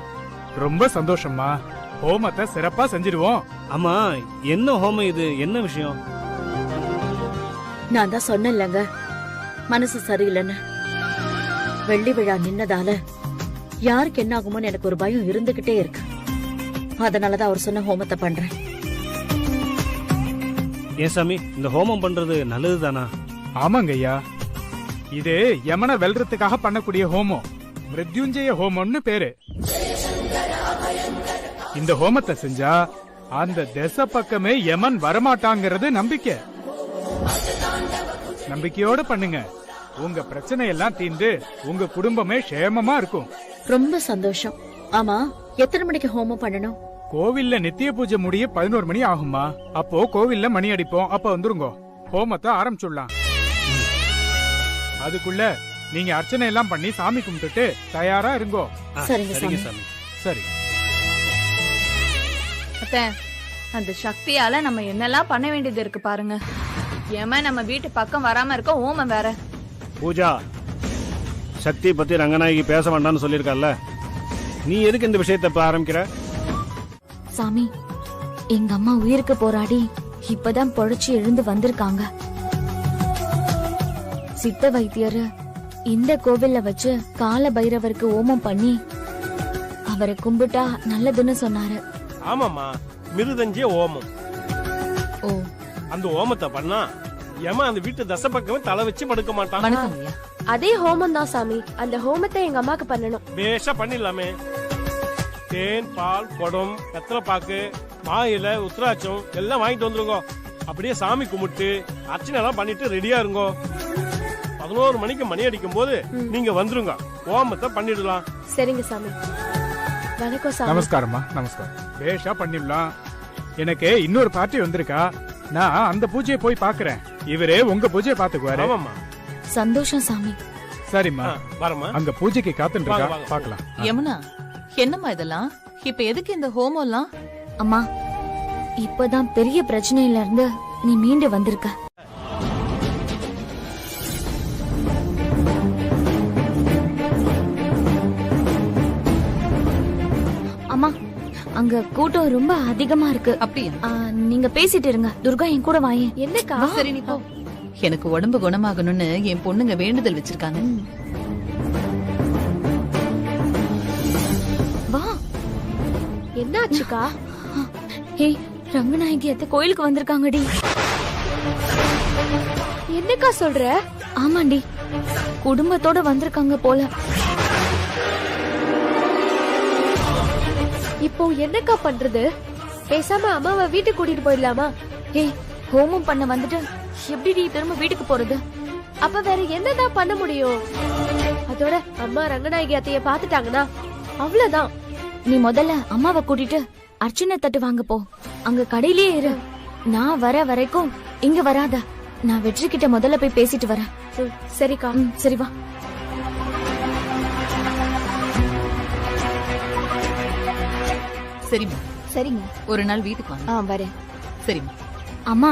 Speaker 18: ரொம்ப சந்தோஷம்மா. ஹோமத்தை சிறப்பா செஞ்சிடுவோம்.
Speaker 15: ஆமா, என்ன ஹோமம் இது? என்ன விஷயம்?
Speaker 14: நான் தான் சொன்னேன்லங்க, மனசு சரியில்லைன்னு. வெள்ளி விழா நின்னதால யாருக்கு என்ன ஆகுமோன்னு எனக்கு ஒரு பயம் இருந்துகிட்டே இருக்கு. அதனாலதான் அவர் சொன்ன ஹோமத்தை பண்றேன்.
Speaker 15: ஏன் சாமி, இந்த ஹோமம் பண்றது நல்லது தானா?
Speaker 18: ஆமாங்க ஐயா, இது யமனை வெல்றதுக்காக பண்ணக்கூடிய ஹோமம். மிருத்யுஞ்சய ஹோமம்னு பேரு. இந்த ஹோமத்தை செஞ்சா அந்த திசை பக்கமே யமன் வரமாட்டாங்கிறது நம்பிக்கை. நம்பிக்கையோட பண்ணுங்க, உங்க பிரச்சனை எல்லாம் தீர்ந்து உங்க குடும்பமே க்ஷேமமா இருக்கும்.
Speaker 14: ரொம்ப சந்தோஷம். ஆமா, எத்தனை மணிக்கு ஹோமம் பண்ணணும்?
Speaker 18: கோவில்ல நித்திய பூஜை முடிய 11 மணி ஆகுமா? அப்போ கோவில்ல மணி அடிப்போம், அப்ப வந்துருங்க. ஹோமத்தை ஆரம்பிச்சுடலாம். அதுக்குள்ள நீங்க அர்ச்சனை எல்லாம் பண்ணி சாமி கும்பிட்டுட்டு தயாரா இருங்கோ.
Speaker 14: சரிங்க சாமி.
Speaker 18: சரி.
Speaker 12: அந்த சக்தியால நம்ம என்னெல்லாம் பண்ண வேண்டியது இருக்கு பாருங்க. ஏமா நம்ம வீட்டு பக்கம் வராம இருக்க ஓமம் வேற.
Speaker 15: பூஜா, சக்தி பத்தி ரங்கநாயகி பேச வேண்டாம்னு சொல்லிருக்கல, நீ எதுக்கு இந்த விஷயத்தை இப்ப ஆரம்பிக்கிற?
Speaker 1: சாமி, எங்க அம்மா உயிருக்கு போராடி இப்பதான் பொழைச்சு எழுந்து வந்திருக்காங்க. சித்த வைத்தியர் இந்த கோவில்ல வச்சு கால பைரவருக்கு ஓமம் பண்ணி அவரை கும்பிட்டா நல்லதுன்னு சொன்னாரு.
Speaker 19: ஆமாமா, மிருதஞ்சிய ஓமம்.
Speaker 1: ஓ,
Speaker 19: அந்த ஓமத்தை பண்ணா ஏமா அந்த வீட்டு தசை பக்கமே தலை வச்சு படுக்க மாட்டான்.
Speaker 17: அதே ஹோமம் தான் சாமி. அந்த ஹோமத்தை எங்க அம்மாக்கு பண்ணணும்.
Speaker 19: பேஷா பண்ணிடலாமே. தேன், பால், குடம், வெத்தலை பாக்கு, மாயில, உத்ராட்சம் எல்லாம் வாங்கிட்டு வந்துருங்க. அப்படியே சாமி கும்பிட்டு அர்ச்சனை எல்லாம் பண்ணிட்டு ரெடியா இருங்கோ. 11 மணிக்கு மணி அடிக்கும் போது நீங்க வந்துருங்க, ஓமத்தை பண்ணிடலாம்.
Speaker 17: சரிங்க சாமி. வணக்கம் சாமி.
Speaker 18: நமஸ்காரம்மா. நமஸ்காரம். பேஷா பண்ணிடலாம். எனக்கு இன்னொரு பார்ட்டி வந்திருக்கா, நான் அந்த பூஜையை போய் பாக்குறேன். இவரே உங்க பூஜையை பாத்துக்குவாரு.
Speaker 1: சந்தோஷம் சாமி.
Speaker 18: சரிம்மா,
Speaker 19: வரமா.
Speaker 18: அங்க பூஜைக்கு காத்துட்டு இருக்கா, பாக்கலாம்.
Speaker 13: யமுனா, என்னம்மா இதெல்லாம்? இப்ப எதுக்கு இந்த ஹோமம் எல்லாம்?
Speaker 1: அம்மா, இப்பதான் பெரிய பிரச்சனையில இருந்து நீ மீண்டு வந்திருக்க. அம்மா, அங்க கூட்டம் ரொம்ப அதிகமா இருக்கு.
Speaker 13: அப்படியா?
Speaker 1: நீங்க பேசிட்டு இருங்க. துர்கா என் கூட வாயே.
Speaker 17: என்னக்கா?
Speaker 13: சரி, நீ போ. எனக்கு உடம்பு குணமாகணும்னு என் பொண்ணுங்க வேண்டுதல் வச்சிருக்காங்க.
Speaker 1: வா.
Speaker 17: என்னாச்சுக்கா?
Speaker 1: ஏய், ரங்கநாயகி அத்தை கோயிலுக்கு வந்திருக்காங்கடி.
Speaker 17: என்னக்கா சொல்ற?
Speaker 1: ஆமாண்டி, குடும்பத்தோட வந்திருக்காங்க போல.
Speaker 17: இப்போ என்னக்கா பண்றது? பேசாம அம்மாவை வீட்டுக்கு கூட்டிட்டு போயிடலாமா?
Speaker 1: ஏய், ஹோமம் பண்ண வந்துட்டு எப்படி திரும்ப வீட்டுக்கு போறது?
Speaker 17: அப்ப வேற என்னதான் பண்ண முடியும்? அதோட அம்மா ரங்கநாயகி அத்தைய பாத்துட்டாங்கன்னா அவ்வளவுதான்.
Speaker 1: நீ முதல்ல அம்மாவை கூட்டிட்டு அர்ச்சனை தட்டு வாங்க போ. அங்க கடையிலேயே இரு. நான் வர வரைக்கும் இங்க வராத. நான் வெற்றி கிட்ட முதல்ல போய் பேசிட்டு வரேன்.
Speaker 17: சரிக்கா.
Speaker 1: சரி வா.
Speaker 13: சரிம்மா.
Speaker 12: சரிங்க.
Speaker 13: ஒரு நாள் வீட்டுக்கு வாங்க.
Speaker 12: வரேன்.
Speaker 13: சரிம்மா.
Speaker 1: அம்மா,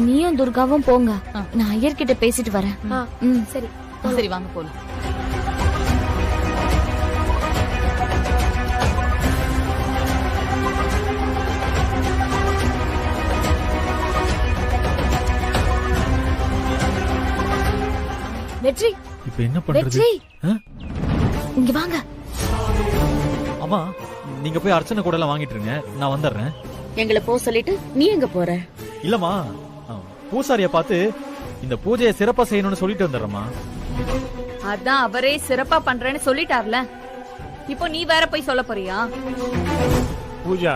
Speaker 1: நீயும் துர்காவும் போங்க. நான் ஐயர்கிட்ட பேசிட்டு வரேன்.
Speaker 17: சரி.
Speaker 13: சரி, வாங்க போலாம்.
Speaker 17: வெற்றி,
Speaker 7: இப்ப என்ன பண்றது?
Speaker 1: வெற்றி, இங்க வாங்க.
Speaker 7: அம்மா நீங்க போய் அர்ச்சனை கூட எல்லாம் வாங்கிட்டு இருங்க, நான் வந்துடுறேன்.
Speaker 14: எங்களை போ சொல்லிட்டு நீ எங்க போற?
Speaker 7: இல்லம்மா, பூசாரிய பார்த்து இந்த பூஜையை சிறப்பா செய்யணும்னு சொல்லிட்டு வந்துடுறேம்மா.
Speaker 6: அதான் அவரே சிறப்பா பண்றேன்னு சொல்லிட்டார்ல, இப்போ நீ வேற போய் சொல்ல போறியா?
Speaker 15: பூஜா,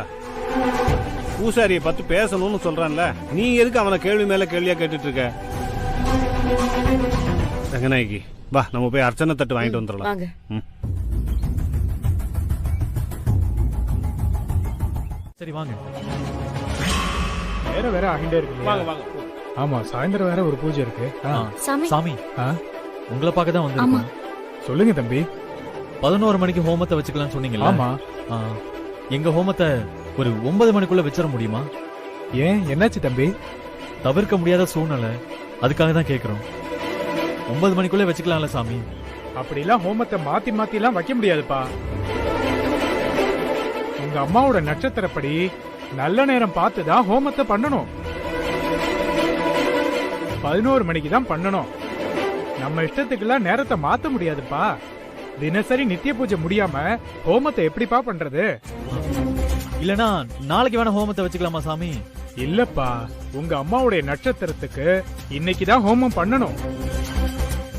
Speaker 15: பூசாரியை பார்த்து பேசணும்னு சொல்றான்ல, நீ எதுக்கு அவனை கேள்வி மேல கேள்வியா கேட்டுட்டு இருக்க? ரங்கநாயகி வா, நம்ம போய் அர்ச்சனை தட்டு வாங்கிட்டு வந்துடலாம்.
Speaker 14: வாங்க.
Speaker 7: சரி வாங்க.
Speaker 18: வேற ஆகிட்டே இருக்கு.
Speaker 15: வாங்க வாங்க.
Speaker 18: ஆமா, சாயந்தரம் வேற ஒரு பூஜை இருக்கு.
Speaker 7: சாமி உங்களை பார்க்க தான் வந்திருக்கோம்.
Speaker 18: சொல்லுங்க தம்பி.
Speaker 7: 11 மணிக்கு ஹோமத்தை வச்சுக்கலாம்னு சொன்னீங்களா?
Speaker 18: ஆமா.
Speaker 7: எங்க ஹோமத்தை ஒரு 9 மணிக்குள்ள வச்சிட முடியுமா?
Speaker 18: ஏன், என்னாச்சு தம்பி?
Speaker 7: தவிர்க்க முடியாத சூழ்நிலை, அதுக்காக தான் கேக்குறோம். 9 மணிக்குள்ள வச்சுக்கலாம்ல சாமி?
Speaker 18: அப்படிலாம் ஹோமத்தை மாத்தி மாத்தி எல்லாம் வைக்க முடியாதுப்பா. உங்க அம்மாவோட நட்சத்திரப்படி நல்ல நேரம் பார்த்து தான் ஹோமத்தை பண்ணணும். 11 மணிக்கு தான் பண்ணணும். நம்ம இஷ்டத்துக்குலாம் நேரத்தை மாத்த முடியாதுப்பா. தினசரி நித்திய பூஜை முடியாம ஹோமத்தை எப்படிப்பா பண்றது?
Speaker 7: இல்லனா நாளைக்கு வேணா ஹோமத்தை வச்சுக்கலாமா சாமி?
Speaker 18: இல்லப்பா, உங்க அம்மாவுடைய நட்சத்திரத்துக்கு இன்னைக்குதான் ஹோமம் பண்ணணும்.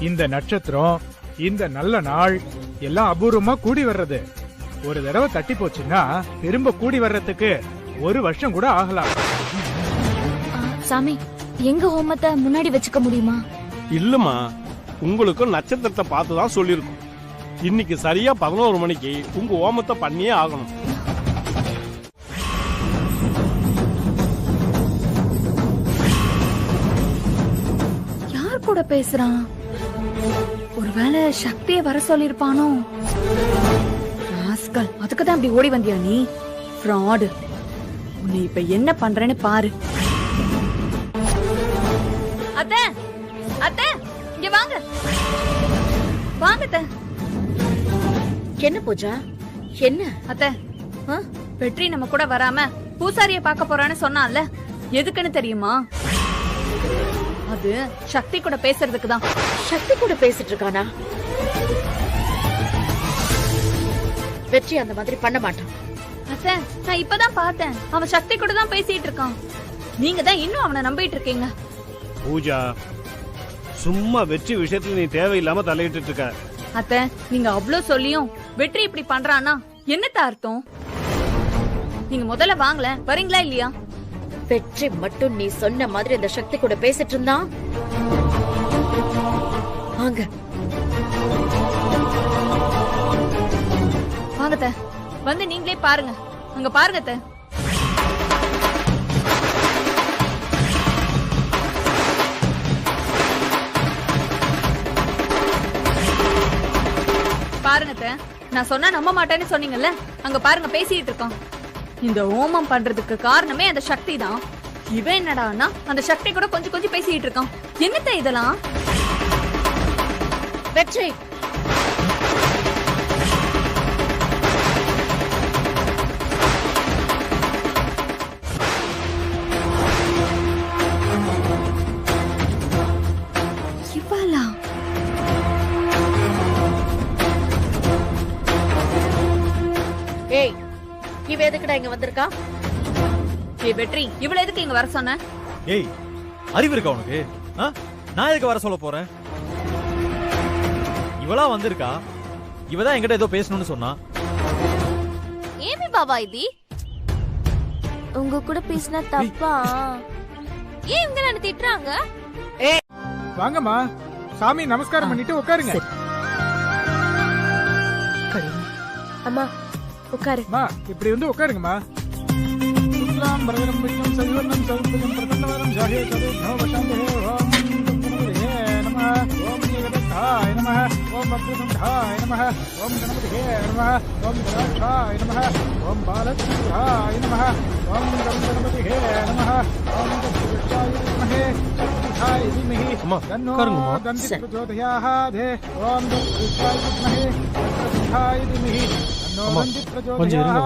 Speaker 18: இந்த நட்சத்திரம், இந்த நல்ல நாள் எல்லாம் அபூர்வமா கூடி வர்றது. ஒரு தடவை தட்டி போச்சுன்னா திரும்ப கூடி வர்றதுக்கு 1 வருஷம் கூட ஆகலாம்.
Speaker 1: சாமி, எங்க ஹோமத்தை முன்னாடி வச்சுக்க முடியுமா?
Speaker 19: இல்லம்மா, உங்களுக்கும் நட்சத்திரத்தை பார்த்து தான் சொல்லியிருக்கோம். இன்னைக்கு சரியா 11 மணிக்கு உங்க ஹோமத்தை பண்ணியே ஆகணும்.
Speaker 1: யார் கூட பேசுறான்? ஒருவேளை சக்தியை வர சொல்லிருப்பானோ? அதுக்குதான் அப்படி ஓடி வந்தியா நீ? ஃப்ராடு. உன்னை இப்ப என்ன பண்றேன்னு பாரு.
Speaker 6: அத்தை, அத்தை, இங்க வாங்க. வாங்க அத்தை.
Speaker 14: என்ன பூஜா, என்ன?
Speaker 6: அத்தை, வெற்றி நம்ம கூட வராம பூசாரிய பார்க்க போறான்னு சொன்னான்ல, எதுக்குன்னு தெரியுமா? அது சக்தி கூட பேசுறதுக்கு தான்.
Speaker 14: சக்தி கூட பேசிட்டு இருக்கானா? வெற்றி அந்த மாதிரி பண்ண மாட்டான்.
Speaker 6: அத்தை, நான் இப்பதான் பார்த்தேன், அவன் சக்தி கூட தான் பேசிட்டு இருக்கான். நீங்க தான் இன்னும் அவனை நம்பிட்டு இருக்கீங்க.
Speaker 15: பூஜா, சும்மா வெற்றி விஷயத்துல நீ தேவையில்லாம தலையிட்டு இருக்க.
Speaker 6: அத்தை, நீங்க அவ்வளவு சொல்லியும் வெற்றி இப்படி பண்றானா என்னத்த அர்த்தம்? நீங்க முதல்ல வாங்கல, வரீங்களா இல்லையா?
Speaker 14: வெற்றி மட்டும் நீ சொன்ன மாதிரி அந்த சக்தி கூட பேசிட்டு இருந்தான். வாங்க
Speaker 6: வாங்க அத்தை, வந்து நீங்களே பாருங்க. அங்க பாருங்க அத்தை. பாருங்க அத்தை, நான் சொன்னா நம்ப மாட்டேன்னு சொன்னீங்கல்ல, அங்க பாருங்க பேசிட்டு இருக்கான். இந்த ஹோமம் பண்றதுக்கு காரணமே அந்த சக்தி தான். இவன் என்னடான்னா அந்த சக்தி கூட கொஞ்சம் கொஞ்சம் பேசிட்டு இருக்கான். என்னத்த இதெல்லாம்?
Speaker 14: வெற்றி, ஏய், இவ எதுக்குடா இங்க வந்திருக்கா?
Speaker 6: ஏய் வெற்றி, இவள எதுக்கு இங்க வர சொன்ன?
Speaker 7: ஏய், அறிவு இருக்கா உனக்கு? நான் எதுக்கு வர சொல்ல போறேன்? இவளா வந்திருக்கா, இவதான் என்கிட்ட ஏதோ பேசணும்னு சொன்னா.
Speaker 1: ஏமி பாபா இது? உங்க கூட பேசினா தப்பா? ஏன் இவங்க என்ன திட்டுறாங்க?
Speaker 14: ஏய்
Speaker 18: வாங்கம்மா, சாமி நமஸ்காரம் பண்ணிட்டு உட்காருங்க.
Speaker 17: அம்மா உட்காரு.
Speaker 18: அம்மா இப்படி வந்து உட்காருங்கம்மா. சுக்லாம் பரதரம் விஷ்ணும் சஜீவனம் சௌந்தரம் பிரதன்னவரம் ஜாஹே சதே நவவசாந்தே ஓம் கணபதியே நமः ஓம் ஜெகதத்தாய நமः ஓம் பக்திசந்தாய நமः ஓம் கணபதியே நமः ஓம் கணாட்சாய நமः ஓம் பாலச்சந்திராய நமः ஓம் கணபதியே நமः ஓம் கணபதியே நமः சக்திதாய விமஹி தன்னோ தந்தி பிரச்சோதயாதே ஓம் கணபதியே விமஹி சக்திதாய விமஹி
Speaker 7: கொஞ்சம் இருங்க.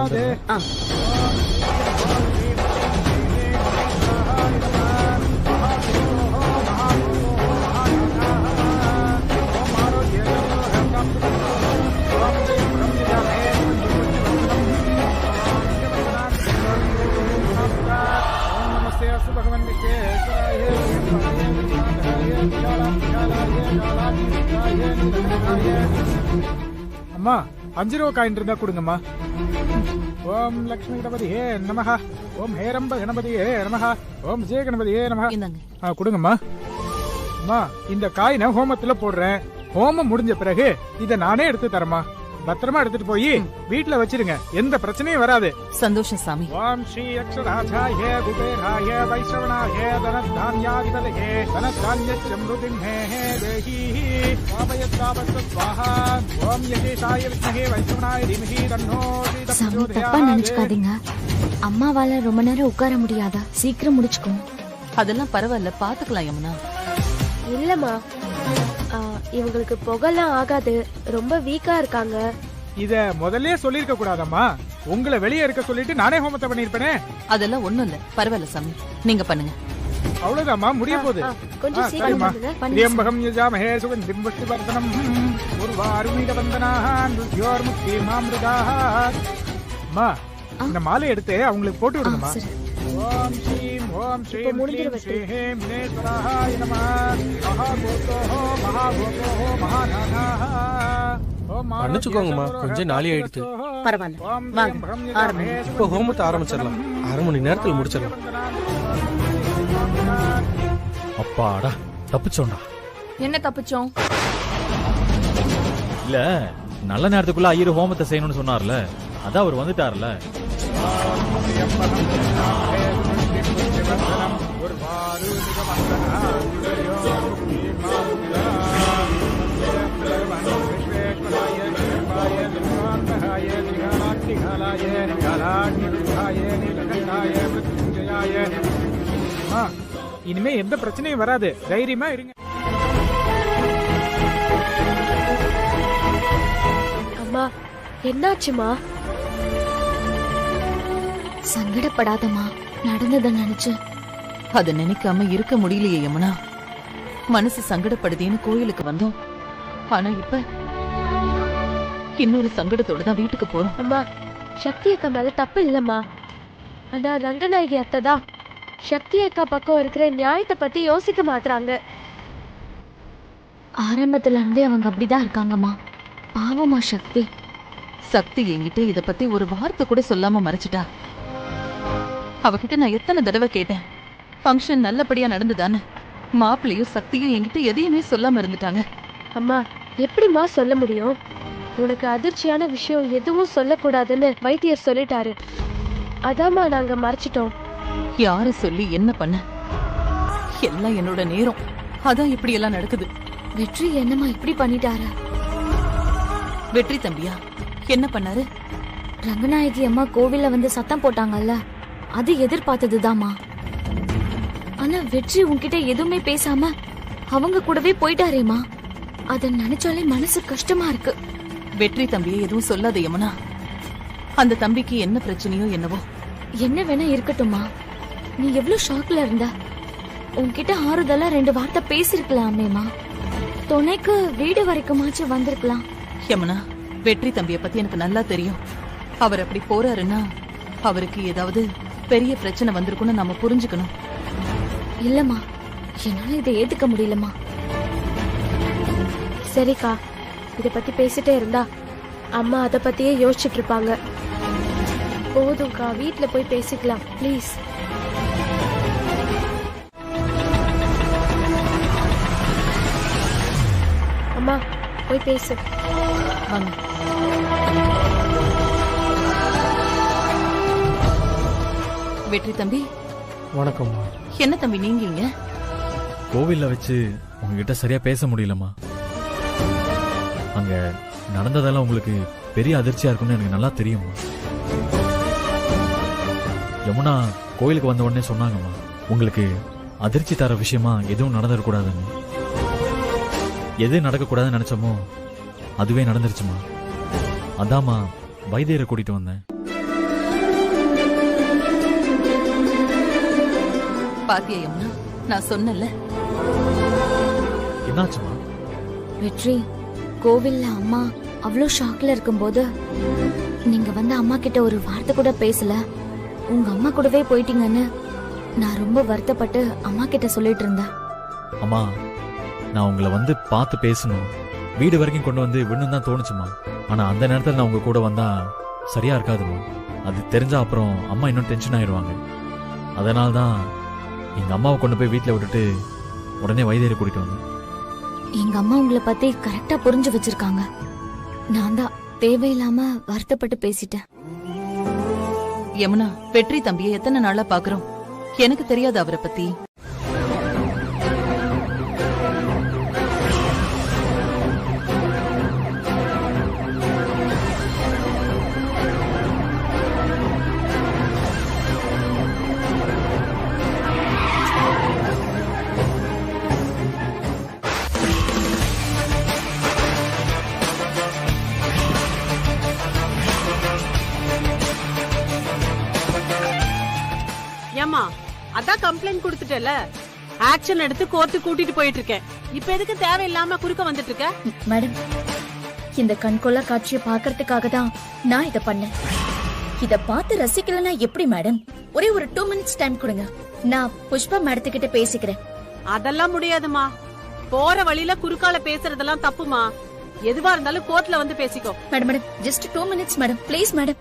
Speaker 18: அம்மா 5 ரூபா காயின் இருந்தா கொடுங்கம்மா. ஓம் லக்ஷ்மி கணபதியே நமஹ. ஓம் ஹேரம்ப கணபதியே நமஹ. ஓம் ஜெய கணபதியே நமஹ. கொடுங்கம்மா. அம்மா இந்த காயினை ஹோமத்துல போடுறேன். ஹோமம் முடிஞ்ச பிறகு இத நானே எடுத்து தரமா. பத்திரமா எடுத்துட்டு போய் வீட்டுல வச்சிருங்க. எந்த பிரச்சனையும் வராது.
Speaker 13: சந்தோஷம் சாமி.
Speaker 18: ஓம் ஸ்ரீ அக்ஷராஜாய குபேராய வைஷ்ணவனாய தனதான்யாதிபதே தனதான்ய சம்ருதிம்ஹே தேஹி வாபயத்தாவஸ்த ஸ்வாஹா. ஓம் யசேஷாய வித்மஹே வைஷ்ணவனாய தீமஹி தன்னோ
Speaker 1: சாமி தப்பா நினைச்சுக்காதீங்க. அம்மாவால ரொம்ப நேரம் உட்கார முடியாதா? சீக்கிரம் முடிச்சுக்கோ.
Speaker 13: அதெல்லாம் பரவாயில்ல, பாத்துக்கலாம் யமுனா.
Speaker 17: இல்லம்மா, இவங்களுக்கு புகெல்லாம் ஆகாது. ரொம்ப வீக்கா இருக்காங்க.
Speaker 18: இத முதல்ல சொல்லிருக்க கூடாதம்மா. உங்களை வெளியே இருக்க சொல்லிட்டு நானே ஹோமத்தை பண்ணிருப்பேனே.
Speaker 13: அதெல்லாம் ஒண்ணும் இல்ல, பரவாயில்ல சாமி, நீங்க பண்ணுங்க.
Speaker 18: அவ்வளவுதாம்மா, முடிய போகுது.
Speaker 17: கொஞ்சம் சீக்கிரம் பண்ணுங்க.
Speaker 18: திரியம்பகம் யஜாமஹே சுகந்திம் புஷ்டிவர்தனம் உர்வாருணீட வந்தனாஹ ருத்யோர் முக்தி மாம்ருதாஹ. அம்மா இந்த மாலை எடுத்து அவங்களுக்கு போட்டு விடுங்கம்மா. ஓம் ஸ்ரீம் ஓம் ஸ்ரீம் ஸ்ரீம் வினேஸ்வராய நமஹ. மகாகோதோஹ மகாகோதோஹ மகாநாதாஹ.
Speaker 4: மன்னிச்சுக்கோங்கம்மா, கொஞ்சம் நாளி ஆயிடுச்சு.
Speaker 14: பரவாயில்ல, வாங்க ஆரம்பிங்க.
Speaker 4: இப்போ ஹோமத்தை ஆரம்பிச்சிடலாம். 1/2 மணி நேரத்தில் முடிச்சிடலாம்.
Speaker 7: அப்பாடா, தப்பிச்சோண்டா.
Speaker 6: என்ன தப்பிச்சோம்?
Speaker 7: இல்ல, நல்ல நேரத்துக்குள்ள ஐயர் ஹோமத்தை செய்யணும்னு சொன்னார்ல, அதான் அவர் வந்துட்டார்ல.
Speaker 18: இனிமே எந்த பிரச்சனையும் வராது. தைரியமா இருங்க.
Speaker 17: அம்மா என்னாச்சுமா?
Speaker 1: சங்கடப்படாதம்மா, நடந்ததை நினைச்சு.
Speaker 13: அத நினைக்காம இருக்க முடியலையே யமுனா. மனசு சங்கடப்படுதேன்னு கோயிலுக்கு வந்தோம். ஆனா இப்ப இன்னொரு சங்கடத்தோட தான் வீட்டுக்கு போறோம்.
Speaker 17: அம்மா சக்தி அக்கா மேல தப்பு இல்லம்மா. ஆனா ரங்கநாயகி அத்தை தான் சக்தி அக்கா பக்கம் இருக்கிற நியாயத்தை பத்தி யோசிக்க மாட்டாங்க.
Speaker 1: ஆரம்பத்துல இருந்தே அவங்க அப்படிதான் இருக்காங்கம்மா. பாவமா சக்தி.
Speaker 13: சக்தி என்கிட்ட இத பத்தி ஒரு வார்த்தை கூட சொல்லாம மறைச்சிட்டா. அவகிட்ட நான் எத்தனை தடவை கேட்டேன், ஃபங்க்ஷன் நல்லபடியா நடந்துதானே? மாப்பிள்ளையும் சக்தியும் என்கிட்ட எதையுமே சொல்லாம இருந்துட்டாங்க.
Speaker 17: அம்மா எப்படிம்மா சொல்ல முடியும்? உனக்கு அதிர்ச்சியான விஷயம் எதுவும் சொல்லக்கூடாதுன்னு வைத்தியர் சொல்லிட்டாரு. அதாம்மா நாங்க மறைச்சிட்டோம்.
Speaker 13: யாரு சொல்லி என்ன பண்ண? எல்லாம் என்னோட நேரம். அதான் இப்படி எல்லாம் நடக்குது.
Speaker 1: வெற்றி என்னம்மா இப்படி பண்ணிட்டாரு?
Speaker 13: வெற்றி தம்பியா என்ன பண்ணாரு?
Speaker 1: ரங்கநாயகி அம்மா கோவில்ல வந்து சத்தம் போட்டாங்கல்ல, அது எதிர்பார்த்ததுதாம்மா. ஆனா வெற்றி உன்கிட்ட எதுவுமே பேசாம அவங்க கூடவே போயிட்டாரேமா. அத நினைச்சாலே மனசு கஷ்டமா இருக்கு.
Speaker 13: வெற்றி தம்பியை எதுவும் சொல்லாத யமுனா. அந்த தம்பிக்கு என்ன பிரச்சனையோ என்னவோ.
Speaker 1: என்ன வேணா இருக்கட்டும்மா. நீ எவ்வளவு ஷாக்ல இருந்த. உன்கிட்ட ஆறுதலா 2 வார்த்தை பேசிருக்கலாமேமா. துணைக்கு வீடு வரைக்குமாச்சு வந்திருக்கலாம்.
Speaker 13: யமுனா, வெற்றி தம்பிய பத்தி எனக்கு நல்லா தெரியும். அவர் அப்படி போறாருன்னா அவருக்கு ஏதாவது பெரிய பிரச்சனை வந்திருக்குன்னு நம்ம புரிஞ்சுக்கணும்.
Speaker 1: இல்லம்மா, என்னால இதை ஏத்துக்க முடியலம்மா.
Speaker 17: சரிக்கா, இத பத்தி பேசிட்டே இருந்தா அம்மா அத பத்தியே யோசிச்சுட்டு இருப்பாங்க. போதும்க்கா, வீட்டுல போய் பேசிக்கலாம் ப்ளீஸ். அம்மா போய் பேசு.
Speaker 13: வாங்க. வெற்றி தம்பி
Speaker 4: வணக்கம்.
Speaker 13: என்ன தம்பி நீங்க இங்க?
Speaker 7: கோவில்ல வச்சு உங்ககிட்ட சரியா பேச முடியலம்மா. அங்க நடந்ததெல்லாம் உங்களுக்கு பெரிய அதிர்ச்சியா இருக்கும்னு எனக்கு நல்லா தெரியும்மா. யமுனா கோயிலுக்கு வந்த உடனே சொன்னாங்கம்மா, உங்களுக்கு அதிர்ச்சி தர விஷயமா எதுவும் நடந்துடக்கூடாதுன்னு. எது நடக்கக்கூடாதுன்னு நினைச்சோமோ அதுவே நடந்துருச்சுமா. அதாம்மா வைத்தியரை கூட்டிட்டு வந்தேன்.
Speaker 13: பாத்தியா யமுனா, நான் சொன்னல.
Speaker 7: என்னாச்சுமா?
Speaker 1: வெற்றி, கோவில்ல அம்மா அவ்வளோ ஷாக்ல இருக்கும்போது நீங்க வந்து அம்மா கிட்ட ஒரு வார்த்தை கூட பேசல, உங்க அம்மா கூடவே போயிட்டீங்கன்னு நான் ரொம்ப வருத்தப்பட்டு அம்மா கிட்ட சொல்லிட்டு இருந்தேன்.
Speaker 7: அம்மா, நான் உங்களை வந்து பார்த்து பேசணும், வீடு வரைக்கும் கொண்டு வந்து விடணும் தான் தோணுச்சுமா. ஆனா அந்த நேரத்தில் நான் உங்க கூட வந்தா சரியா இருக்காதுமா. அது தெரிஞ்சா அப்புறம் அம்மா இன்னும் டென்ஷன் ஆயிடுவாங்க. அதனால தான் எங்க அம்மாவை கொண்டு போய் வீட்டில் விட்டுட்டு உடனே வைத்தியரை கூட்டிட்டு வந்தேன்.
Speaker 1: எங்க அம்மா உங்களை பத்தி கரெக்டா புரிஞ்சு வச்சிருக்காங்க. நான் தான் தேவையில்லாம வருத்தப்பட்டு பேசிட்டேன்.
Speaker 13: யமுனா, வெற்றி தம்பியை எத்தனை நாளா பாக்குறோம். எனக்கு தெரியாது அவரை பத்தி.
Speaker 20: ஏமா, அதான் கம்ப்ளைண்ட் கொடுத்துட்டல, ஆக்ஷன் எடுத்து கோர்ட்டு கூட்டிட்டு போயிட்டு இருக்கேன். இப்ப எதுக்கு தேவையில்லாம குறுக்க வந்துட்டு இருக்க?
Speaker 3: மேடம், இந்த கண்கொள்ளா காட்சியை பாக்குறதுக்காக தான் நான் இத பண்ணேன். இத பார்த்து ரசிக்கலனா எப்படி மேடம்? ஒரே ஒரு 2 minutes டைம் கொடுங்க, நான் புஷ்பா மேடத்துக்கிட்ட பேசிக்கிறேன்.
Speaker 20: அதெல்லாம் முடியாதுமா. போற வழியில குறுக்கால பேசுறதெல்லாம் தப்புமா. எதுவா இருந்தாலும் கோர்ட்ல வந்து பேசிக்கோ.
Speaker 3: Madam, just 2 minutes madam, please madam.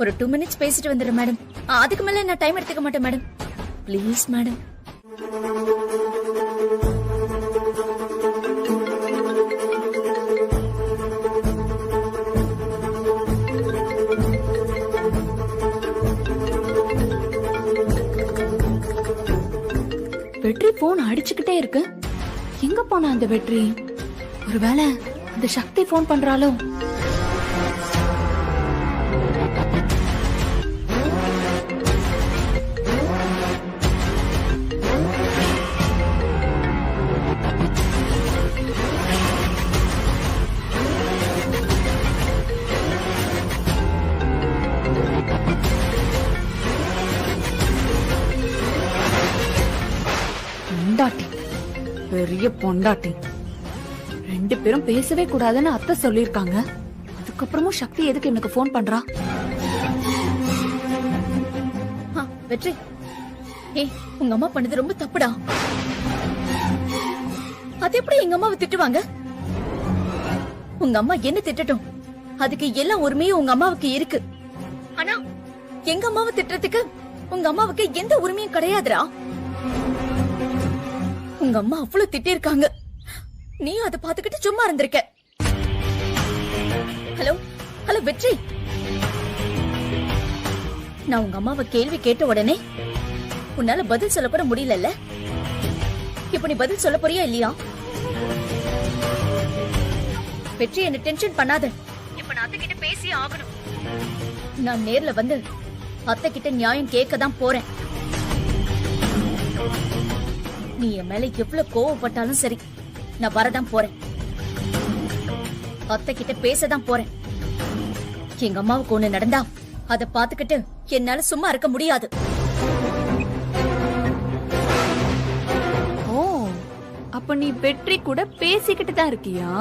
Speaker 3: ஒரு 2 minutes பேசிட்டு வந்துடுறேன் மேடம். அதுக்கு மேல நான் டைம் எடுத்துக்க மாட்டேன் மேடம், ப்ளீஸ் மேடம்.
Speaker 1: வெற்றி போன் அடிச்சுக்கிட்டே இருக்கு. எங்க போனா அந்த வெற்றி? ஒருவேளை அந்த சக்தி போன் பண்றாளோ? பொண்டாட்டி, பெரிய பொண்டாட்டி. 2 பேரும் பேசவே கூடாதுன்னு அத்தை சொல்லிருக்காங்க. அதுக்கப்புறமும் சக்தி எதுக்கு எனக்கு போன் பண்றா?
Speaker 3: வெற்றி, ஏய், உங்க அம்மா பண்ணது ரொம்ப தப்புடா. அது எப்படி எங்க அம்மாவை திட்டுவாங்க? உங்க அம்மா என்ன திட்டட்டும், அதுக்கு எல்லா உரிமையும் உங்க அம்மாவுக்கு இருக்கு. ஆனா எங்க அம்மாவை திட்டுறதுக்கு உங்க அம்மாவுக்கு எந்த உரிமையும் கிடையாதுடா. உங்க அம்மா அவ்வளவு திட்டி இருக்காங்க, நீ அதை பாத்துக்கிட்டு சும்மா இருந்திருக்க. ஹலோ ஹலோ வெற்றி, நான் உங்க அம்மாவை கேள்வி கேட்ட உடனே உன்னால பதில் சொல்ல கூட முடியல. இப்ப நீ பதில் சொல்ல போறியா இல்லையா? வெற்றி, என்ன டென்ஷன் பண்ணாத. இப்ப நான் அத்தை கிட்ட பேசி ஆகணும். நான் நேர்ல வந்து அத்தை கிட்ட நியாயம் கேட்க தான் போறேன். நீ என் மேல எவ்வளவு கோவப்பட்டாலும் சரி, நான் வரதான் போறேன். அத்தை கிட்ட பேசதான் போறேன். எங்க அம்மாவுக்கு ஒண்ணு நடந்தா அத பாத்துக்கிட்டு என்னால சும்மா இருக்க முடியாது.
Speaker 1: ஓ, அப்ப நீ வெற்றி கூட பேசிக்கிட்டு தான் இருக்கியா?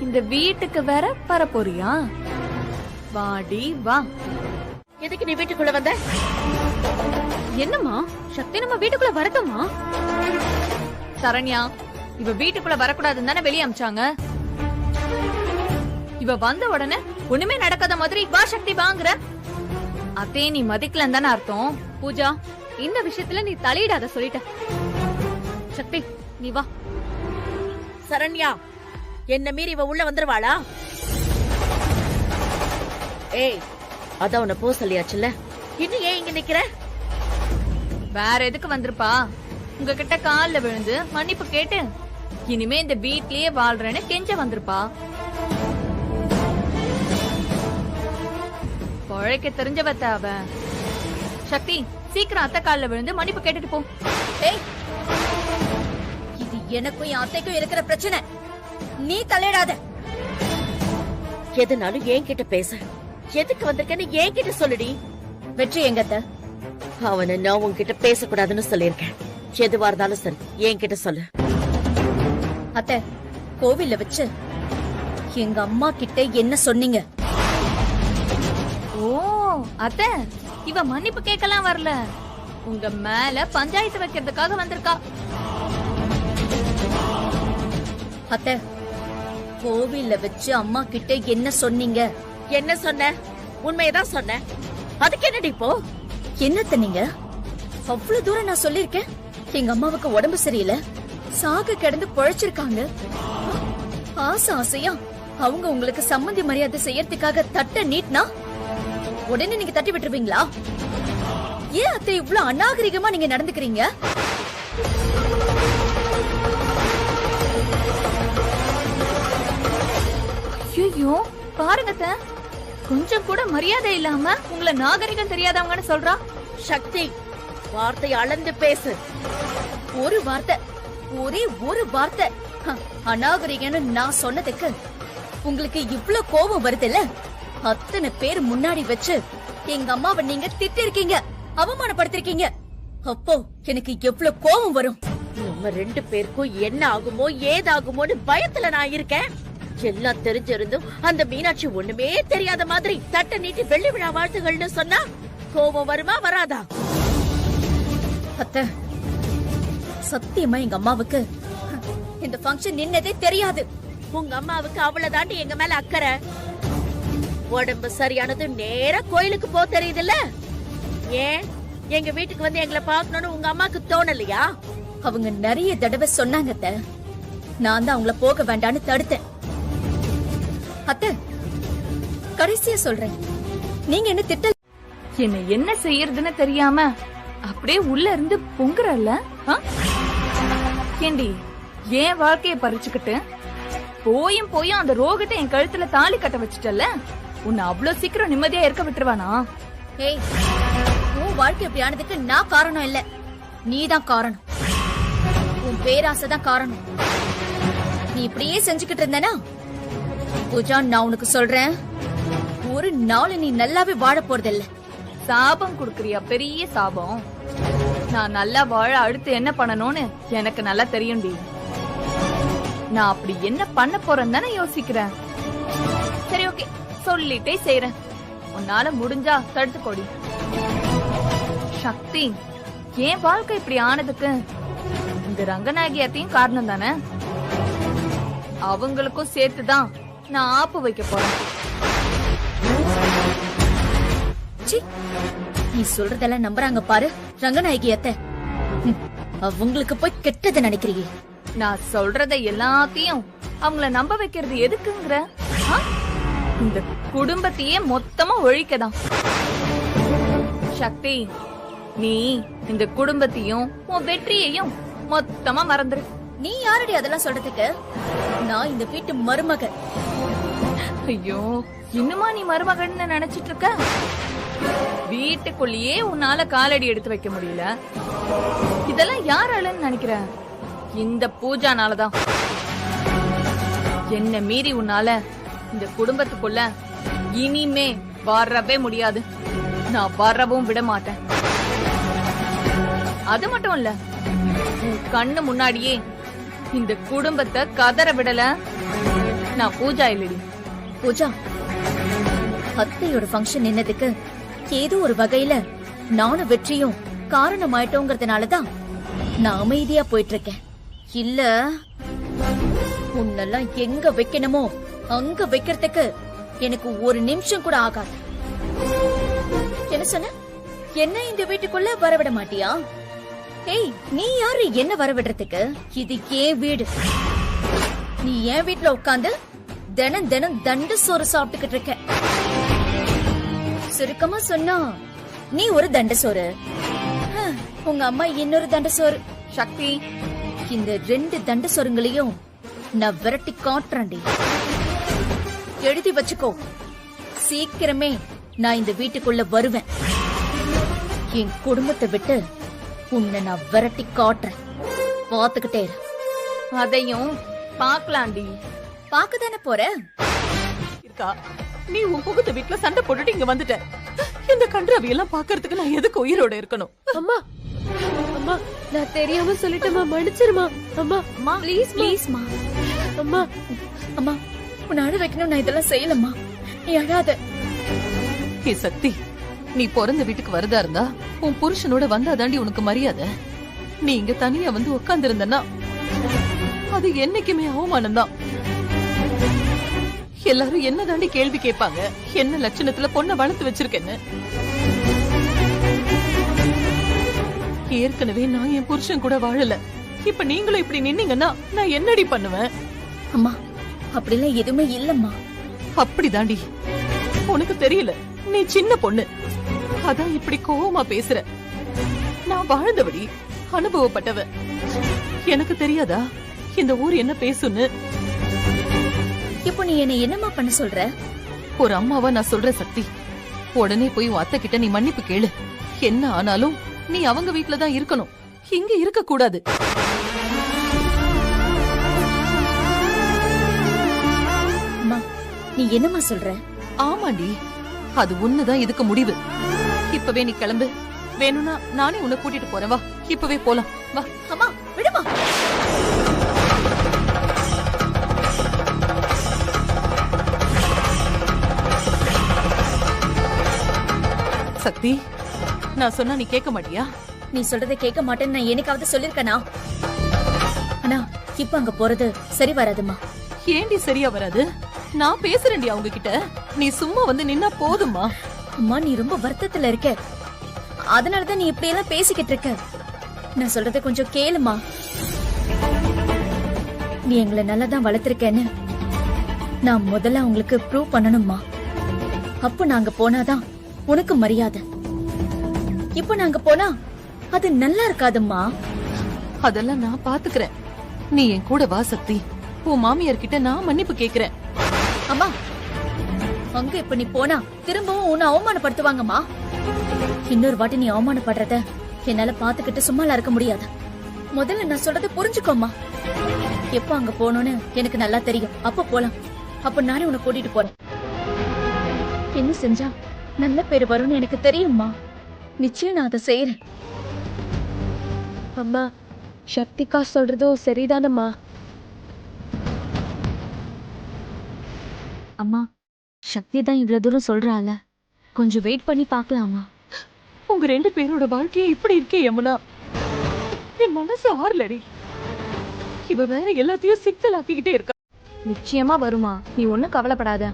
Speaker 1: இந்த வீட்டுக்கு வேற வர போறியா? வாடி வா.
Speaker 14: எதுக்கு நீ வீட்டுக்குள்ள வந்த?
Speaker 1: என்னம்மா, சக்தி நம்ம வீட்டுக்குள்ள வரட்டுமா? சரண்யா, இவ வீட்டுக்குள்ள வரக்கூடாதுன்னு தானே வெளியே அமிச்சாங்க. இவ வந்த உடனே ஒண்ணுமே நடக்காத மாதிரி வா சக்தி வாங்குற. அதே நீ மதிக்கலன்னு தானே அர்த்தம். பூஜா, இந்த விஷயத்துல நீ தலையிடாத சொல்லிட்ட. சக்தி, நீ வா.
Speaker 14: சரண்யா, என்ன மீறி இவ உள்ள வந்துருவாளா? ஏய், அதான் உன்னை போ சொல்லியாச்சுல்ல, இன்னும் ஏன் இங்க நிக்கிற?
Speaker 1: வேற எதுக்கு வந்திருப்பா? உங்ககிட்ட கால்ல விழுந்து மன்னிப்பு கேட்டு இனிமே இந்த வீட்லயே வாழ்றேன்னு கெஞ்ச வந்திருப்பா. பழைக்க தெரிஞ்சவத்த அவ. சக்தி, சீக்கிரம் அத்தை கால்ல விழுந்து மன்னிப்பு கேட்டுட்டு போ.
Speaker 3: ஏய், இது எனக்கும் என் அத்தைக்கும் இருக்கிற பிரச்சனை, நீ தலையிடாத.
Speaker 14: எதுனாலும் என்கிட்ட பேச. எதுக்கு வந்திருக்கேன்னு என்கிட்ட சொல்லுடி.
Speaker 3: வெற்றி எங்க அத்தை?
Speaker 14: அவனை நான் உன்கிட்ட பேசக்கூடாதுன்னு சொல்லியிருக்கேன். எதுவா இருந்தாலும் சரி என்கிட்ட சொல்லு.
Speaker 3: அத்தை, கோவில்ல வச்சு எங்க அம்மா கிட்ட என்ன சொன்னீங்க?
Speaker 1: ஓ அத்தை, இவ மன்னிப்பு கேட்கலாம் வரல, உங்க மேல பஞ்சாயத்து வைக்கிறதுக்காக வந்திருக்கா.
Speaker 3: அத்தை,
Speaker 1: கோவில்ல வச்சு அம்மா கிட்ட என்ன சொன்னீங்க?
Speaker 14: என்ன சொன்ன? உண்மையதான் சொன்ன. அதுக்கு என்னடி இப்போ?
Speaker 1: என்னத்த நீங்க? அவ்வளவு தூரம் நான் சொல்லிருக்கேன். எங்க அம்மாவுக்கு உடம்பு சரியில்லை, சாக கிடந்து பொழைச்சிருக்காங்க. ஆசை ஆசையா அவங்க உங்களுக்கு சம்மந்தி மரியாதை செய்யறதுக்காக தட்ட நீட்னா உடனே நீங்க தட்டி விட்டுருவீங்களா? ஏன் அத்தை இவ்வளவு அநாகரிகமா நீங்க நடந்துக்கிறீங்க?
Speaker 12: ஐயோ பாருங்க, கொஞ்சம் கூட மரியாதை இல்லாம உங்களை நாகரிகம் தெரியாதவங்கன்னு சொல்றா.
Speaker 14: சக்தி, வார்த்தை அளந்து பேசு.
Speaker 1: ஒரு வார்த்தை, ஒரே ஒரு வார்த்தை அநாகரிகன்னு நான் சொன்னதுக்கு உங்களுக்கு இவ்வளவு கோபம் வருதுல்ல? அத்தனை பேர் முன்னாடி வச்சு எங்க அம்மாவை நீங்க திட்டிருக்கீங்க, அவமானப்படுத்திருக்கீங்க. அப்போ எனக்கு எவ்வளவு கோபம் வரும்.
Speaker 14: நம்ம 2 பேருக்கும் என்ன ஆகுமோ ஏதாகுமோன்னு பயத்துல நான் இருக்கேன். எல்லாம் தெரிஞ்சிருந்தும் அந்த மீனாட்சி ஒண்ணுமே தெரியாத மாதிரி தட்ட நீட்டி வெள்ளி விழா வாழ்த்துகள்னு சொன்னா கோபம் வருமா வராதா?
Speaker 1: அத்தை, சத்தியமா எங்க அம்மாவுக்கு இந்த ஃபங்க்ஷன் நின்னதே தெரியாது.
Speaker 14: உங்க அம்மாவுக்கு அவ்வளவு தாண்டி எங்க மேல அக்கறை. உடம்பு சரியானது நேரா கோயிலுக்கு போ தெரியுதுல்ல? ஏன் எங்க வீட்டுக்கு வந்து எங்களை பாக்கணும்னு உங்க அம்மாக்கு தோணலையா?
Speaker 1: அவங்க நிறைய தடவை சொன்னாங்க அத்தை. நான் தான் அவங்கள போக வேண்டான்னு தடுத்தேன். அத்தை, கடைசியா சொல்றேன், நீங்க என்ன திட்ட
Speaker 12: என்ன என்ன செய்யறதுன்னு தெரியாம அப்படியே உள்ள இருந்து பொங்குறல்ல? ஏண்டி என் வாழ்க்கைய பறிச்சுக்கிட்டு போயும் போயும் அந்த ரோகத்தை என் கழுத்துல தாலி கட்ட வச்சுட்டல, உன்னை அவ்வளவு சீக்கிரம் நிம்மதியா இருக்க விட்டுருவானா?
Speaker 1: ஏய், உன் வாழ்க்கை இப்படி ஆனதுக்கு நான் காரணம் இல்ல, நீதான் காரணம். உன் பேராசைதான் காரணம். நீ இப்படியே செஞ்சுக்கிட்டு இருந்தனா பூஜா, நான் உனக்கு சொல்றேன், ஒரு நாள் நீ நல்லாவே வாழ போறதில்ல.
Speaker 12: சாபம் குடுக்கறியா? பெரிய சாபம். நான் நல்லா வாழ அடுத்து என்ன பண்ணணும்னு எனக்கு நல்லா தெரியும்டி. நான் அப்படி என்ன பண்ண போறேன்னு தானே யோசிக்கிறேன். சரி, ஓகே, சொல்லிட்டே செய்றேன். உன்னால முடிஞ்சா தடுத்து போடி. சக்தி, என் வாழ்க்கை இப்படி ஆனதுக்கு இந்த ரங்கநாயகியத்தையும் காரணம் தானே. அவங்களுக்கும் சேர்த்துதான் நான் ஆப்பு வைக்க போறேன்.
Speaker 1: நீ சொல்றதெல்லாம் நம்புறாங்க பாரு ரங்கநாயகி அத்தை. அவங்களுக்கு போய் கெட்டது நினைக்கிறீங்க.
Speaker 12: நான் சொல்றத எல்லாத்தையும் அவங்கள நம்ப வைக்கிறது எதுக்குங்கிற? இந்த குடும்பத்தையே மொத்தமா ஒழிக்கதான். சக்தி, நீ இந்த குடும்பத்தையும் உன் வெற்றியையும் மொத்தமா மறந்துரு.
Speaker 1: நீ யாரடி அதெல்லாம் சொல்றதுக்கு? நான் இந்த வீட்டு மருமகன்.
Speaker 12: ஐயோ, இன்னுமா நீ மருமகன்னு நினைச்சிட்டு இருக்க? வீட்டுக்குள்ளேயே உன்னால காலடி எடுத்து வைக்க முடியல. இதெல்லாம் யாராலன்னு நினைக்கிற? இந்த பூஜானாலதான். என்ன மீறி உன்னால இந்த குடும்பத்துக்குள்ள இனிமே வரவே முடியாது. நான் வரவும் விட மாட்டேன். அது மட்டும் இல்ல, உன் கண்ணு முன்னாடியே இந்த குடும்பத்தை கதற விடல நான் பூஜா இல்லடி.
Speaker 1: பூஜா, அத்தையோட ஃபங்க்ஷன் நின்னதுக்கு ஏதோ ஒரு வகையில நானும் வெற்றியும் காரணமாயிட்டோங்கிறதுனாலதான் நான் அமைதியா போயிட்டு இருக்கேன். இல்ல உன்னெல்லாம் எங்க வைக்கணுமோ அங்க வைக்கிறதுக்கு எனக்கு ஒரு நிமிஷம் கூட ஆகாது. என்ன சொன்ன? என்ன இந்த வீட்டுக்குள்ள வரவிட மாட்டியா? ஏய், நீ யாரு என்ன வரவிடுறதுக்கு? இது ஏன் வீடு. நீ என் வீட்டுல உட்காந்து தினம் தினம் தண்டு சோறு சாப்பிட்டுக்கிட்டு இருக்க. சுருக்கமா சொன்னா நீ ஒரு தண்ட சோறு, உங்க அம்மா இன்னொரு தண்ட சோறு.
Speaker 12: சக்தி,
Speaker 1: இந்த 2 தண்ட சோறுங்களையும் நான் விரட்டி காட்டுறேன்டி. எழுதி வச்சுக்கோ, சீக்கிரமே நான் இந்த வீட்டுக்குள்ள வருவேன். என் குடும்பத்தை விட்டு உன்னை நான் விரட்டி காட்டுறேன். பாத்துக்கிட்டே இரு.
Speaker 12: அதையும் பாக்கலாண்டி.
Speaker 1: பாக்கதானே போற?
Speaker 20: இருக்கா, நீ உன் புகுத்த வீட்டுல சண்டை போட்டுட்டு இங்க வந்துட்ட. இந்த கன்றாவி எல்லாம் பாக்குறதுக்கு நான் எதுக்கு உயிரோட இருக்கணும்?
Speaker 17: அம்மா, அம்மா, நான் தெரியாம சொல்லிட்டேம்மா, மன்னிச்சிருமா. அம்மா, ப்ளீஸ்
Speaker 1: ப்ளீஸ்மா.
Speaker 17: அம்மா,
Speaker 1: அம்மா, உன்னை அழ வைக்கணும், நான் இதெல்லாம் செய்யலம்மா. நீ அழாத.
Speaker 13: ஏ சக்தி, நீ பிறந்த வீட்டுக்கு வரதா இருந்தா உன் புருஷனோட வந்தாதாண்டி உனக்கு மரியாதை. நீ இங்க தனியா வந்து உட்கார்ந்து இருந்தனா அது என்னைக்குமே அவமானம் தான்.
Speaker 20: எல்லாரும் என்ன தாண்டி கேள்வி கேட்பாங்க, என்ன லட்சணத்துல பொண்ணை வளர்த்து வச்சிருக்கேன்னு. ஏற்கனவே நான் என் புருஷன் கூட வாழல, இப்ப நீங்களும் இப்படி நின்னீங்கன்னா நான் என்னடி பண்ணுவேன்?
Speaker 3: அம்மா அப்படிலாம் எதுவுமே இல்லம்மா.
Speaker 20: அப்படிதாண்டி, உனக்கு தெரியல, நீ சின்ன பொண்ணு, அதான் இப்படி கோவமா பேசுற. நான் வாழ்ந்தபடி அனுபவப்பட்டவ, எனக்கு தெரியாதா இந்த ஊர் என்ன பேசுன்னு?
Speaker 3: இப்போ நீ என்ன என்னமா பண்ண சொல்ற?
Speaker 20: ஒரு அம்மாவா நான் சொல்ற சக்தி, உடனே போய் உன் அத்தை கிட்ட நீ மன்னிப்பு கேளு. என்ன ஆனாலும் நீ அவங்க வீட்டுலதான் இருக்கணும், இங்க இருக்க கூடாது.
Speaker 3: நீ என்னமா சொல்ற?
Speaker 20: ஆமாண்டி, அது ஒண்ணுதான் இதுக்கு முடிவு. இப்பவே நீ கிளம்பு, வேணும்னா நானே உன்னை கூட்டிட்டு போறேன். வா, இப்பவே போலாம். வா.
Speaker 3: அம்மா விடுமா.
Speaker 20: சக்தி, நான் சொன்னா நீ கேட்க மாட்டியா?
Speaker 3: நீ சொல்றதை கேட்க மாட்டேன்னு நான் என்னைக்காவது சொல்லிருக்கனா? அண்ணா இப்ப அங்க போறது சரி வராதுமா.
Speaker 20: ஏண்டி சரியா வராது? நான் பேசுறேன்டி அவங்க கிட்ட, நீ சும்மா வந்து நின்னா போதுமா?
Speaker 3: அம்மா நீ ரொம்ப வருத்தத்துல இருக்க, அதனாலதான் நீ இப்படி எல்லாம் பேசிக்கிட்டு இருக்க. நான் சொல்றத கொஞ்சம் கேளுமா. நீ எங்களை நல்லாதான் வளர்த்திருக்கேன்னு நான் முதல்ல உங்களுக்கு ப்ரூவ் பண்ணணும்மா. அப்ப நாங்க போனாதான் உனக்கு மரியாதை. இப்ப நாங்க போனா அது நல்லா இருக்காதும்மா.
Speaker 20: அதெல்லாம் நான் பாத்துக்கிறேன், நீ என் கூட வா சக்தி. உன் மாமியார் கிட்ட நான் மன்னிப்பு கேக்குறேன்.
Speaker 3: அம்மா அங்க இப்ப நீ போனா திரும்பவும் உன்னை அவமானப்படுத்துவாங்கம்மா. இன்னொரு வாட்டி நீ அவமானப்படுறத என்னால பாத்துக்கிட்டு சும்மால இருக்க முடியாது. முதல்ல நான் சொல்றத புரிஞ்சுக்கோமா. எப்ப அங்க போகணும்னு எனக்கு நல்லா தெரியும், அப்ப போலாம். அப்ப நானே உன்னை கூட்டிட்டு போறேன். என்ன செஞ்சா நல்ல பேரு வரும்னு எனக்கு தெரியும்மா. நிச்சயம் நான் அதை செய்யறேன்.
Speaker 17: அம்மா சக்திகா சொல்றதும் சரிதானம்மா.
Speaker 1: அம்மா சக்தி தான் இவ்வளவு தூரம் சொல்றால, கொஞ்சம் வெயிட் பண்ணி பார்க்கலாமா?
Speaker 20: உங்க ரெண்டு பேரோட வாழ்க்கையே இப்படி இருக்கே யமுனா, என் மனசு ஆறலடி. இவ வேற எல்லாத்தையும் சிக்கலாக்கிக்கிட்டே இருக்கா.
Speaker 12: நிச்சயமா வருமா, நீ ஒண்ணும் கவலைப்படாத.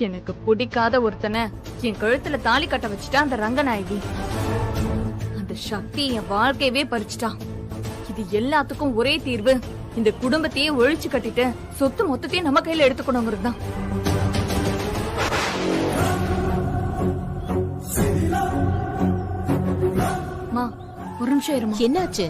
Speaker 12: எனக்கு பிடிக்காத ஒருத்தனை என் கழுத்துல தாலி கட்ட வச்சுட்டா அந்த ரங்கநாயகி. அந்த சக்தி என் வாழ்க்கையவே பறிச்சுட்டான். இது எல்லாத்துக்கும் ஒரே தீர்வு, இந்த குடும்பத்தையே ஒழிச்சு கட்டிட்டு சொத்து மொத்தத்தையும் நம்ம கையில எடுத்துக்கணுங்கிறதுதான். ஒரு நிமிஷம் இருமா.
Speaker 6: என்னாச்சு?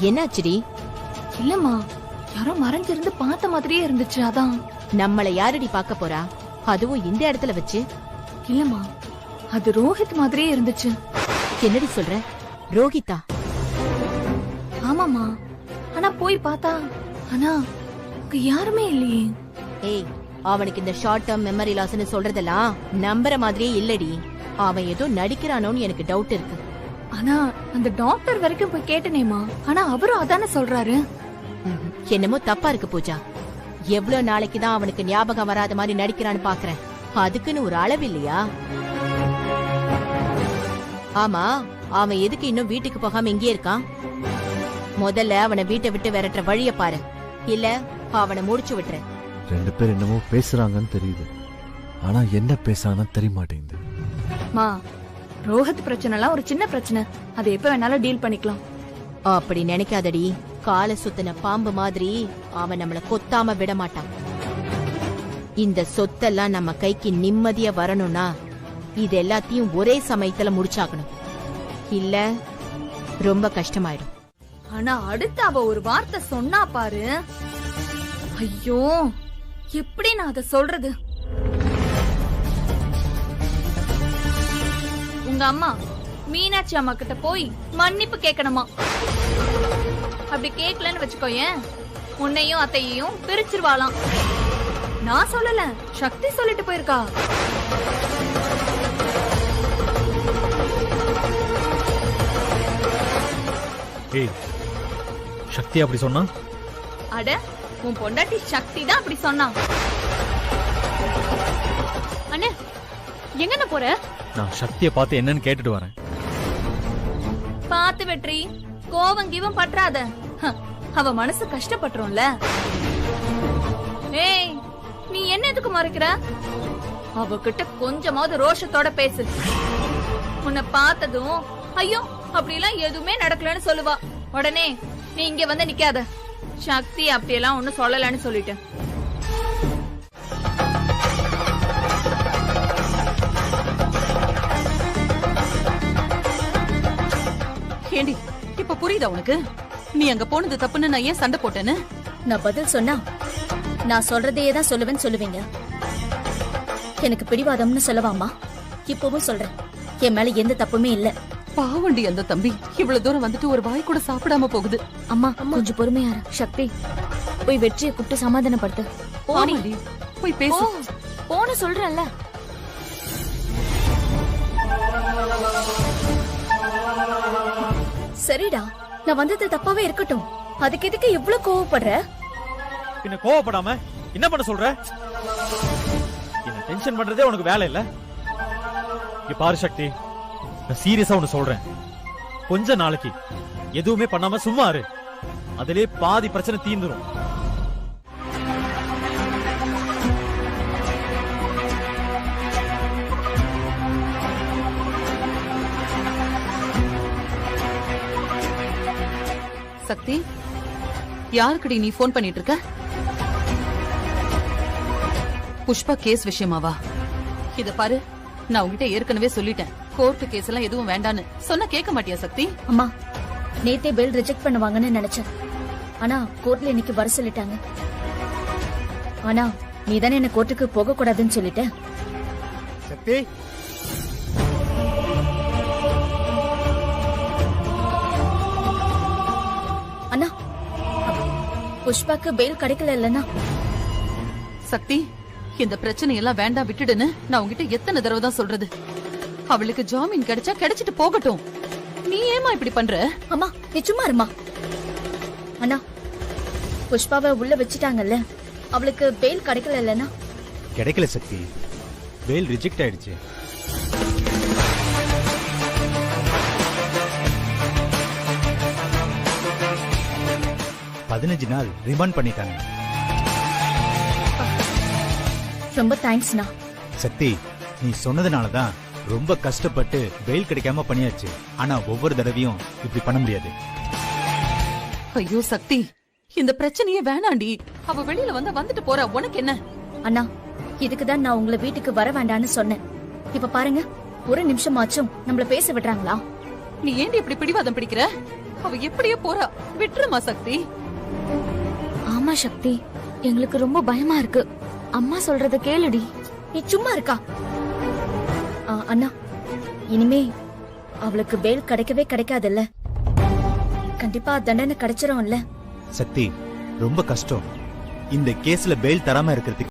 Speaker 6: என்னாச்சுடி?
Speaker 12: இல்லம்மா, யாரோ மறைஞ்சிருந்து பார்த்த மாதிரியே இருந்துச்சு, அதான்.
Speaker 6: நம்மள யாரடி பார்க்க போறா, அதுவும் இந்த இடத்துல வச்சு?
Speaker 12: இல்லம்மா, அது ரோஹித் மாதிரியே இருந்துச்சு.
Speaker 6: என்னடி சொல்ற? ரோஹிதா?
Speaker 12: ஆமாமா, ஆனா போய் பார்த்தா ஆனா அங்க யாருமே இல்லையே.
Speaker 6: ஏய், அவனுக்கு இந்த ஷார்ட் டேர்ம் மெமரி லாஸ்னு சொல்றதெல்லாம் நம்புற மாதிரியே இல்லடி. அவன் ஏதோ நடிக்கிறானோன்னு எனக்கு டவுட் இருக்கு.
Speaker 12: ஆனா அந்த டாக்டர் வரைக்கும் போய் கேட்டனேமா, ஆனா அவரும் அதானே சொல்றாரு.
Speaker 6: என்னமோ தப்பா இருக்கு பூஜா. எவ்வளவு நாளைக்கு தான் அவனுக்கு ஞாபகம் வராத மாதிரி நடிக்கிறான்னு பாக்குறேன். அதுக்குன்னு ஒரு அளவு இல்லையா? ஆமா, அவன் எதுக்கு இன்னும் வீட்டுக்கு போகாம இங்கே இருக்கான்? முதல்ல அவனை வீட்டை விட்டு விரட்டுற வழிய பாரு, இல்ல அவனை முடிச்சு விட்டுற.
Speaker 10: ரெண்டு பேர் என்னமோ பேசுறாங்கன்னு தெரியுது, ஆனா என்ன பேசாங்கன்னு தெரிய மாட்டேங்குது.
Speaker 12: ரோஹித் பிரச்சனை எல்லாம் ஒரு சின்ன பிரச்சனை, அதை எப்ப வேணாலும் டீல் பண்ணிக்கலாம்.
Speaker 6: அப்படி நினைக்காதடி. கால சுத்தின பாம்பு மாதிரி அவன் நம்மள கொத்தாம விட மாட்டான். இந்த சொத்தெல்லாம் நம்ம கைக்கு நிம்மதியா வரணும்னா இது எல்லாத்தையும் ஒரே சமயத்துல முடிச்சாகணும், இல்ல ரொம்ப கஷ்டமாயிடும்.
Speaker 12: ஆனா அடுத்து அவ ஒரு வார்த்தை சொன்னா பாரு, ஐயோ எப்படி நான் அதை சொல்றது? உங்க அம்மா மீனாட்சி அம்மா கிட்ட போய் மன்னிப்பு கேட்கணுமா? அப்படி கேட்கலன்னு வச்சுக்கோயேன், உன்னையும் அத்தையையும் பிரிச்சிருவாளாம். நான் சொல்லல, சக்தி சொல்லிட்டு போயிருக்கா.
Speaker 7: ஏய், சக்தி அப்படி சொன்னா?
Speaker 12: அட, உன் பொண்டாட்டி சக்தி தான் அப்படி சொன்னா. அண்ணே, எங்க போற?
Speaker 7: நான் சக்தியை பார்த்து என்னன்னு கேட்டுட்டு வரேன்.
Speaker 12: பாத்து வெற்றி, கோவம் கீவம் பற்றாத. அவ மனசு கஷ்டப்பட்டுரும்ல. ஏய், நீ என்ன எதுக்கு மறைக்கிற? அவகிட்ட கொஞ்சமாவது ரோஷத்தோட பேசு. உன்னை பார்த்ததும் ஐயோ அப்படியெல்லாம் எதுவுமே நடக்கலன்னு சொல்லுவா. உடனே நீ இங்க வந்து நிக்காத. சக்தி அப்படியெல்லாம் ஒண்ணும் சொல்லலன்னு சொல்லிட்டேன்.
Speaker 20: ஏண்டி, இப்ப புரியுதா உனக்கு? நீ அங்க போனது தப்புன்னு நான் ஏன் சண்டை போட்டேன்னு?
Speaker 1: நான் பதில் சொன்னா நான் சொல்றதையே தான் சொல்லுவேன்னு சொல்லுவீங்க. எனக்கு பிடிவாதம்னு சொல்லவாமா? இப்பவும் சொல்றேன், என் மேல எந்த தப்புமே இல்ல.
Speaker 20: பாவண்டி அந்த தம்பி இவ்வளவு தூரம் வந்துட்டு ஒரு வாய் கூட சாப்பிடாம போகுது.
Speaker 1: அம்மா கொஞ்சம் பொறுமையா இரு. சக்தி, போய் வெற்றியை கூப்பிட்டு சமாதானப்படுத்து.
Speaker 20: ஆமாடி, போய் பேசு.
Speaker 1: போன சொல்றேன்ல. சரிடா, நான் வந்தது தப்பாவே இருக்கட்டும். அதுக்கு எதுக்கு இவ்வளவு கோவப்படுற?
Speaker 7: பின்ன கோவப்படாம என்ன பண்ண சொல்ற? என்ன டென்ஷன் பண்றதே உனக்கு வேலை இல்ல? இங்க பாரு சக்தி, நான் சீரியஸா ஒன்னு சொல்றேன். கொஞ்ச நாளைக்கு எதுவுமே பண்ணாம சும்மா இரு. அதிலே பாதி பிரச்சனை தீந்துரும்.
Speaker 20: சக்தி, யாருக்குடி நீ போன் பண்ணிட்டு இருக்க? புஷ்பா கேஸ் விஷயமாவா? இத பாரு, நான் உங்ககிட்ட ஏற்கனவே சொல்லிட்டேன், கோர்ட் கேஸ் எல்லாம் எதுவும் வேண்டான்னு. சொன்னா கேட்க மாட்டியா சக்தி?
Speaker 1: அம்மா, நேத்தே பெயில் ரிஜெக்ட் பண்ணுவாங்கன்னு நினைச்சேன். ஆனா கோர்ட்ல இன்னைக்கு வர சொல்லிட்டாங்க. ஆனா நீ தானே என்ன கோர்ட்டுக்கு போக கூடாதுன்னு சொல்லிட்ட.
Speaker 11: சக்தி,
Speaker 1: அண்ணா, புஷ்பாக்கு பெயில் கிடைக்கல இல்லன்னா?
Speaker 20: சக்தி, இந்த பிரச்சனை எல்லாம் வேண்டாம், விட்டுடுன்னு நான் உங்ககிட்ட எத்தனை தடவை தான் சொல்றது? அவளுக்கு ஜாமீன் கிடைச்சா கிடைச்சிட்டு போகட்டும். நீ ஏமா இப்படி பண்ற?
Speaker 1: அம்மா நீ சும்மா இருமா. அண்ணா, புஷ்பாவை உள்ள வச்சுட்டாங்கல்ல, அவளுக்கு பெயில் கிடைக்கல இல்லன்னா?
Speaker 21: கிடைக்கல சக்தி, பெயில் ரிஜெக்ட் ஆயிடுச்சு. பதினஞ்சு நாள் ரிமாண்ட் பண்ணிட்டாங்க.
Speaker 1: ரொம்ப தேங்க்ஸ்ண்ணா.
Speaker 21: சக்தி, நீ சொன்னதுனாலதான் ரொம்ப கஷ்டப்பட்டு பெயில் கிடைக்காம பண்ணியாச்சு. ஆனா ஒவ்வொரு தடவையும் இப்படி பண்ண முடியாது.
Speaker 20: ஐயோ சக்தி, இந்த பிரச்சனையே வேணாண்டி. அவ வெளியில வந்துட்டு போறா, உனக்கு என்ன?
Speaker 1: அண்ணா, இதுக்குதான் நான் உங்களை வீட்டுக்கு வர வேண்டான்னு சொன்னேன். இப்ப பாருங்க, ஒரு நிமிஷமாச்சும் நம்மள பேச விடுறாங்களா?
Speaker 20: நீ ஏண்டி இப்படி பிடிவாதம் பிடிக்கிற? அவ எப்படியே போறா, விட்டுருமா சக்தி.
Speaker 1: ஆமா சக்தி, எங்களுக்கு ரொம்ப பயமா இருக்கு. அம்மா சொல்றத கேளுடி. நீ சும்மா இருக்கா? அண்ணா, இனிமே அவளுக்கு பெயில் கிடைக்கவே கிடைக்காதுல்ல? கண்டிப்பா தண்டனை கிடைச்சிரும்ல?
Speaker 21: சக்தி, ரொம்ப கஷ்டம் இந்த கேஸ்ல பெயில் தராம இருக்கிறதுக்கு.